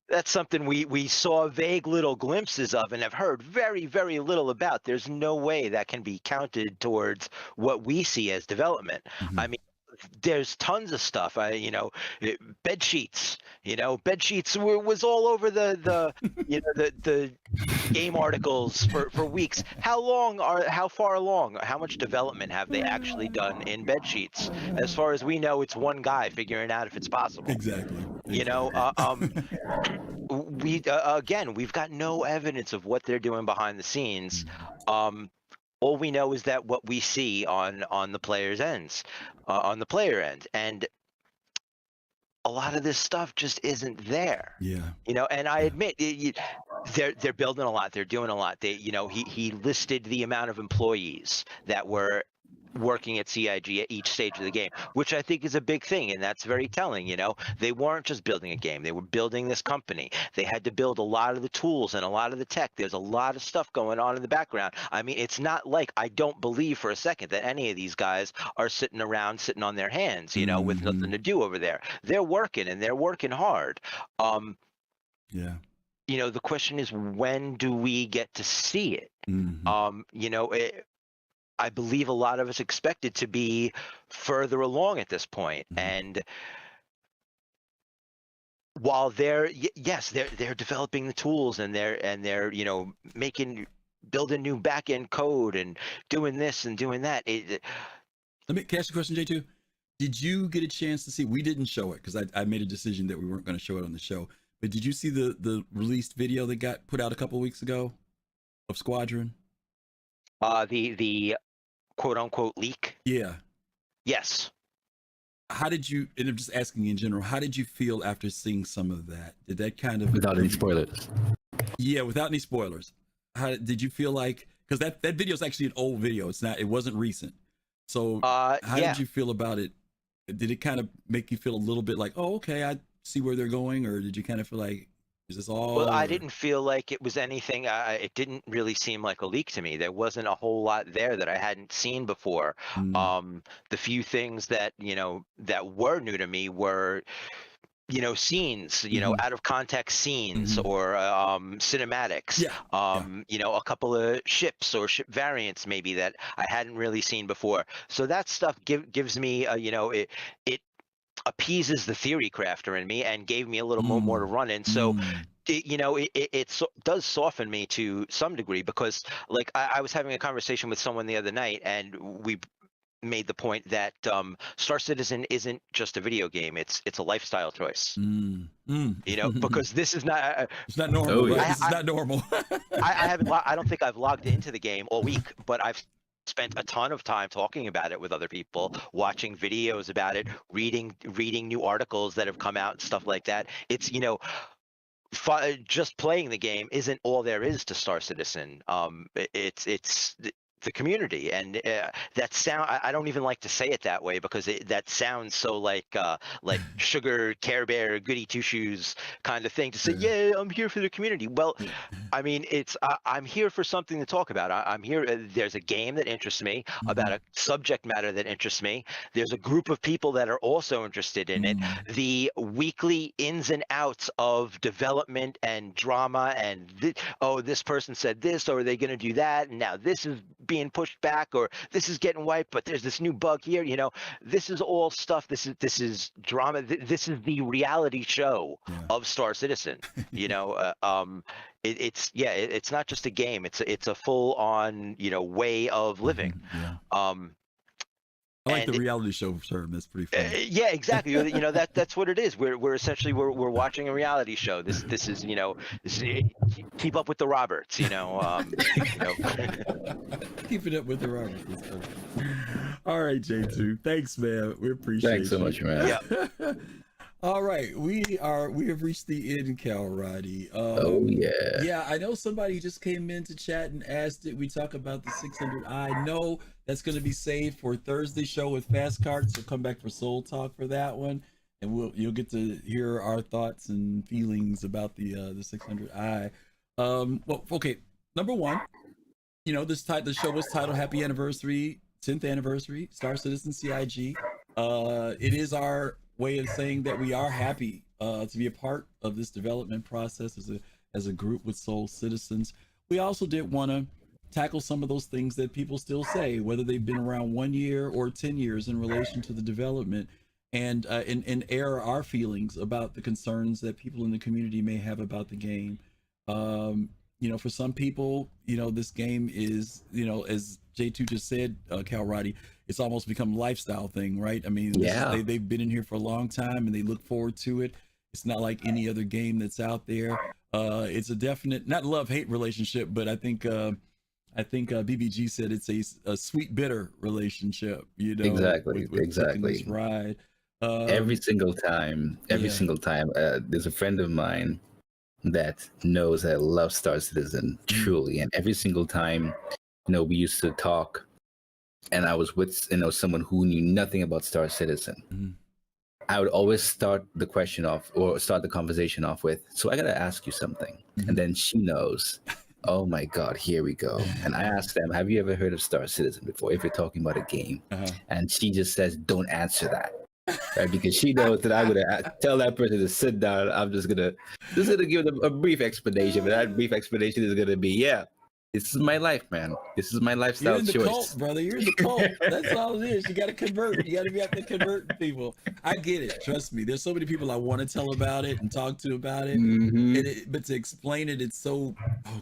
that's something we saw vague little glimpses of and have heard very, very little about. There's no way that can be counted towards what we see as development. I mean, there's tons of stuff. Bed sheets. Bed sheets was all over the game articles for weeks. How far along? How much development have they actually done in bed sheets? As far as we know, it's one guy figuring out if it's possible. Exactly. We've got no evidence of what they're doing behind the scenes. All we know is that what we see on the player's ends, on the player end, and a lot of this stuff just isn't there. Yeah. And I admit they're building a lot. They're doing a lot. He listed the amount of employees that were working at CIG at each stage of the game, which I think is a big thing, and that's very telling. They weren't just building a game, they were building this company. They had to build a lot of the tools and a lot of the tech. There's a lot of stuff going on in the background. I mean, it's not like, I don't believe for a second that any of these guys are sitting on their hands, with nothing to do over there. They're working, and they're working hard. Yeah. The question is, when do we get to see it? I believe a lot of us expect it to be further along at this point. And while they're developing the tools, and they're building new back end code and doing this and doing that. Let me ask you a question, J2. Did you get a chance to see? We didn't show it because I made a decision that we weren't going to show it on the show. But did you see the released video that got put out a couple of weeks ago of Squadron? The quote unquote leak. Yeah. Yes. How did you, and I'm just asking in general, how did you feel after seeing some of that? Did that kind of, without any spoilers? Yeah, without any spoilers. How did you feel like, because that video is actually an old video. It wasn't recent. So how did you feel about it? Did it kind of make you feel a little bit like, oh, okay, I see where they're going? Or did you kind of feel like, is this all? Well, I didn't feel like it was anything. It didn't really seem like a leak to me. There wasn't a whole lot there that I hadn't seen before. The few things that, that were new to me were scenes, out of context scenes or cinematics, a couple of ships or ship variants maybe that I hadn't really seen before. So that stuff gives me, it appeases the theory crafter in me and gave me a little more to run in. So it does soften me to some degree, because like I was having a conversation with someone the other night, and we made the point that Star Citizen isn't just a video game; it's a lifestyle choice. Because this is not it's not normal. Right? This is not normal. I don't think I've logged into the game all week, but I've spent a ton of time talking about it with other people, watching videos about it, reading new articles that have come out and stuff like that. It's just playing the game isn't all there is to Star Citizen. It's the community, and that sound, I don't even like to say it that way, because that sounds so like sugar, Care Bear, goody two shoes kind of thing to say, yeah, I'm here for the community. Well, I mean, I'm here for something to talk about. I'm here, there's a game that interests me, about a subject matter that interests me. There's a group of people that are also interested in it. The weekly ins and outs of development and drama, and this person said this, or are they going to do that, and now this is being pushed back, or this is getting wiped, but there's this new bug here. This is all stuff. This is drama. This is the reality show of Star Citizen. It's not just a game. It's a full on way of living. I like the reality show term. That's pretty funny. Yeah, exactly. That's what it is. We're essentially we're watching a reality show. This is Keep Up with the Roberts. Keeping up with the Roberts. All right, J2. Thanks, man. We appreciate it. Thanks so much, man. Yeah. All right, we have reached the end, Cal Roddy. Yeah, I know somebody just came in to chat and asked, did we talk about the 600i? No, that's going to be saved for Thursday's show with Fast Card, so come back for Soul Talk for that one, and you'll get to hear our thoughts and feelings about the 600i. Well, okay, number one, the show was titled Happy Anniversary, 10th Anniversary, Star Citizen CIG. It is our way of saying that we are happy to be a part of this development process as a group with Soul Citizens. We also did want to tackle some of those things that people still say, whether they've been around 1 year or 10 years in relation to the development, and air our feelings about the concerns that people in the community may have about the game. For some people, this game is, as J2 just said, Cal Roddy, it's almost become a lifestyle thing, right? I mean, they've been in here for a long time and they look forward to it. It's not like any other game that's out there. It's a definite, not love-hate relationship, but I think BBG said it's a sweet bitter relationship. Exactly. With this ride. Every single time, there's a friend of mine that knows that I love Star Citizen truly, and every single time, we used to talk, and I was with someone who knew nothing about Star Citizen. I would always start the conversation off with, so I gotta ask you something, and then she knows. Oh my God, here we go. And I asked them, have you ever heard of Star Citizen before, if you're talking about a game? And she just says, don't answer that. Right? Because she knows that I'm gonna tell that person to sit down. I'm just gonna give them a brief explanation, but that brief explanation is gonna be, this is my life, man. This is my lifestyle choice. You're in the cult, brother. You're in the cult. That's all it is. You got to convert. You got to be out there converting people. I get it. Trust me. There's so many people I want to tell about it and talk to about it. But to explain it, it's so,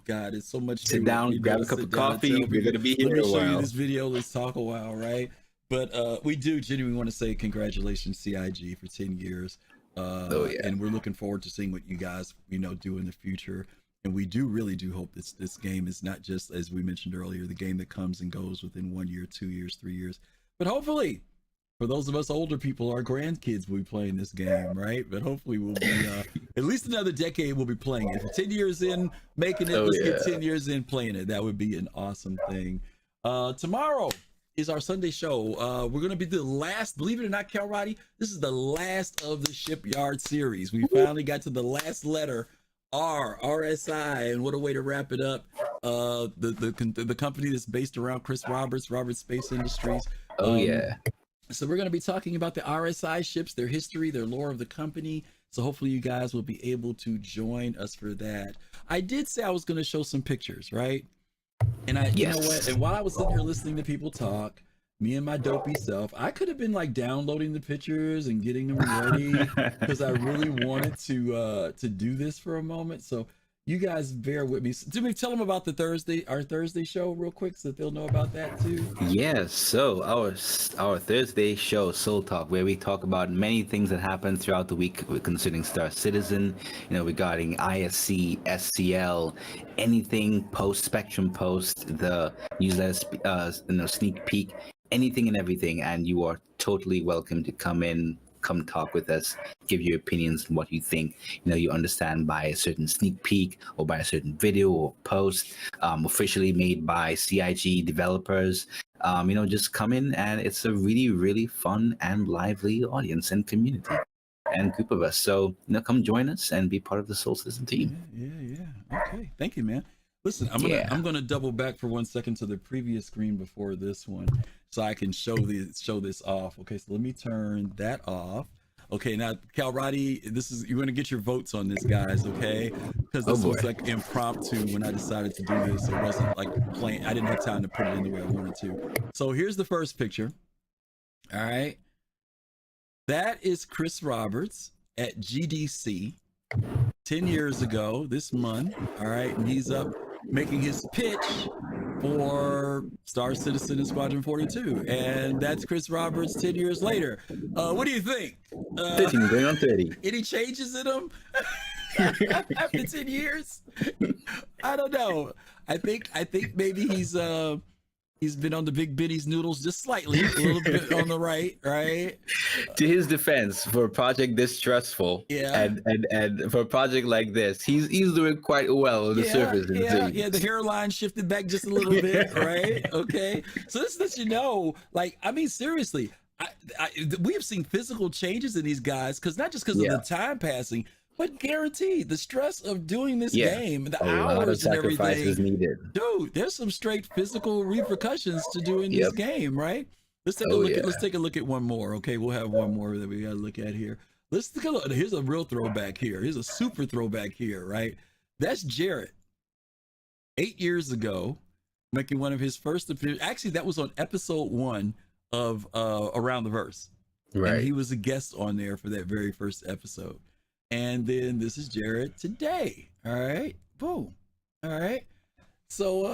it's so much. Sit down, grab a cup of coffee. We're going to be here a while. Let me show you this video. Let's talk a while, right? But we do genuinely want to say congratulations, CIG, for 10 years. And we're looking forward to seeing what you guys, do in the future. And we really do hope this game is not just, as we mentioned earlier, the game that comes and goes within 1 year, 2 years, 3 years. But hopefully, for those of us older people, our grandkids will be playing this game, right? But hopefully we'll be, at least another decade we'll be playing it. If 10 years in making it, let's get 10 years in playing it. That would be an awesome thing. Tomorrow is our Sunday show. We're going to be the last, believe it or not, Cal Roddy, this is the last of the Shipyard series. We finally got to the last letter, RSI, and what a way to wrap it up. The company that's based around Chris Roberts Space Industries. So we're going to be talking about the RSI ships, their history, their lore of the company, So hopefully you guys will be able to join us for that. I did say I was going to show some pictures, right? And you know what? And while I was sitting here listening to people talk, me and my dopey self, I could have been like downloading the pictures and getting them ready because I really wanted to do this for a moment. So you guys bear with me. Do we tell them about our Thursday show real quick so that they'll know about that too? Yes. So our Thursday show, Soul Talk, where we talk about many things that happen throughout the week concerning Star Citizen, regarding ISC, SCL, anything post Spectrum post, the newsletter, sneak peek, anything and everything. And you are totally welcome to come talk with us, give your opinions on what you think you understand by a certain sneak peek or by a certain video or post officially made by CIG developers. Just come in, and it's a really, really fun and lively audience and community and group of us. So come join us and be part of the Soul Citizen team. Yeah. Okay, thank you, man. Listen, I'm gonna double back for 1 second to the previous screen before this one, so I can show this off. Okay, so let me turn that off. Okay, now Calrati, you're gonna get your votes on this, guys. Okay, because this was like impromptu when I decided to do this. It wasn't like plain. I didn't have time to put it in the way I wanted to. So here's the first picture. All right, that is Chris Roberts at GDC 10 years ago this month. All right, and he's up making his pitch for Star Citizen and Squadron 42, and that's Chris Roberts 10 years later. What do you think? 15 going on 30. Any changes in him after 10 years? I don't know. I think maybe he's been on the Big Benny's noodles just slightly, a little bit on the right. To his defense, for a project this stressful, and for a project like this, he's doing quite well on the surface. Yeah, the hairline shifted back just a little bit, right? Okay, so this lets you know, like, I mean, seriously, we have seen physical changes in these guys, not just because of the time passing, but guaranteed the stress of doing this game, the hours and everything. Needed. Dude, there's some straight physical repercussions to doing this game, right? Let's take a look. Let's take a look at one more. Okay, we'll have one more that we got to look at here. Let's take a look. Here's a real throwback here. Here's a super throwback here, right? That's Jarrett. 8 years ago, making one of his first appearances. Actually, that was on episode 1 of Around the Verse. Right. And he was a guest on there for that very first episode. And then this is Jared today. All right. Boom. All right. So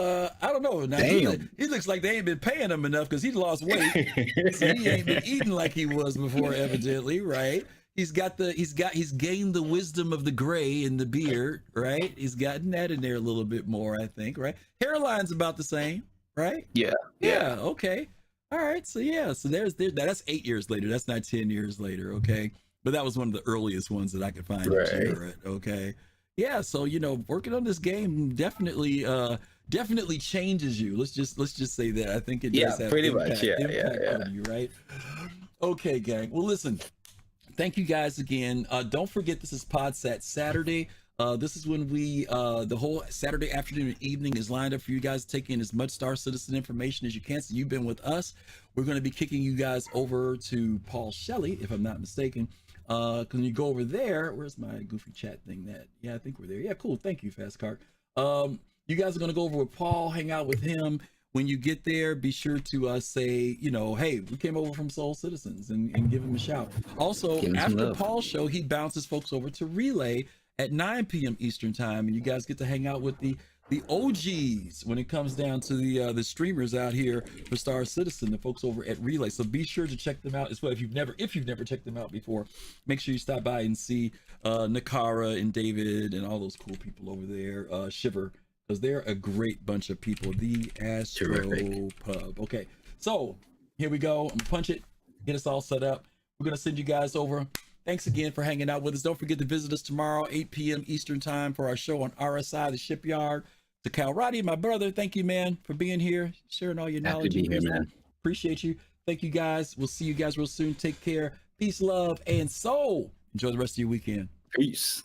I don't know. Now he looks like they ain't been paying him enough because he lost weight. So he ain't been eating like he was before, evidently, right? He's gained the wisdom of the gray in the beard, right? He's gotten that in there a little bit more, I think, right? Hairline's about the same, right? Yeah. Okay. All right. So there's that's 8 years later. That's not 10 years later. Okay. But that was one of the earliest ones that I could find. Right. Jared, okay. Yeah. So, working on this game definitely changes you. Let's just say that. I think it does have pretty much. On you, right? Okay, gang. Well, listen, thank you guys again. Don't forget, this is PodSat Saturday. This is when the whole Saturday afternoon and evening is lined up for you guys to take in as much Star Citizen information as you can. So you've been with us. We're going to be kicking you guys over to Paul Shelley, if I'm not mistaken. When you go over there, where's my goofy chat thing? I think we're there. Yeah, cool. Thank you, Fast Cart. You guys are going to go over with Paul, hang out with him. When you get there, be sure to say, hey, we came over from Soul Citizens and give him a shout. Also, after Paul's show, he bounces folks over to Relay at 9 p.m. Eastern time, and you guys get to hang out with the OGs when it comes down to the streamers out here for Star Citizen, the folks over at Relay. So be sure to check them out as well. If you've never checked them out before, make sure you stop by and see Nakara and David and all those cool people over there. Shiver, because they're a great bunch of people. The Astro Pub. Okay, so here we go. I'm gonna punch it, get us all set up. We're gonna send you guys over. Thanks again for hanging out with us. Don't forget to visit us tomorrow, 8 p.m. Eastern time, for our show on RSI, the Shipyard. To Cal Roddy, my brother, thank you, man, for being here, sharing all your knowledge. Happy to be here, man. Appreciate you. Thank you, guys. We'll see you guys real soon. Take care. Peace, love, and soul. Enjoy the rest of your weekend. Peace.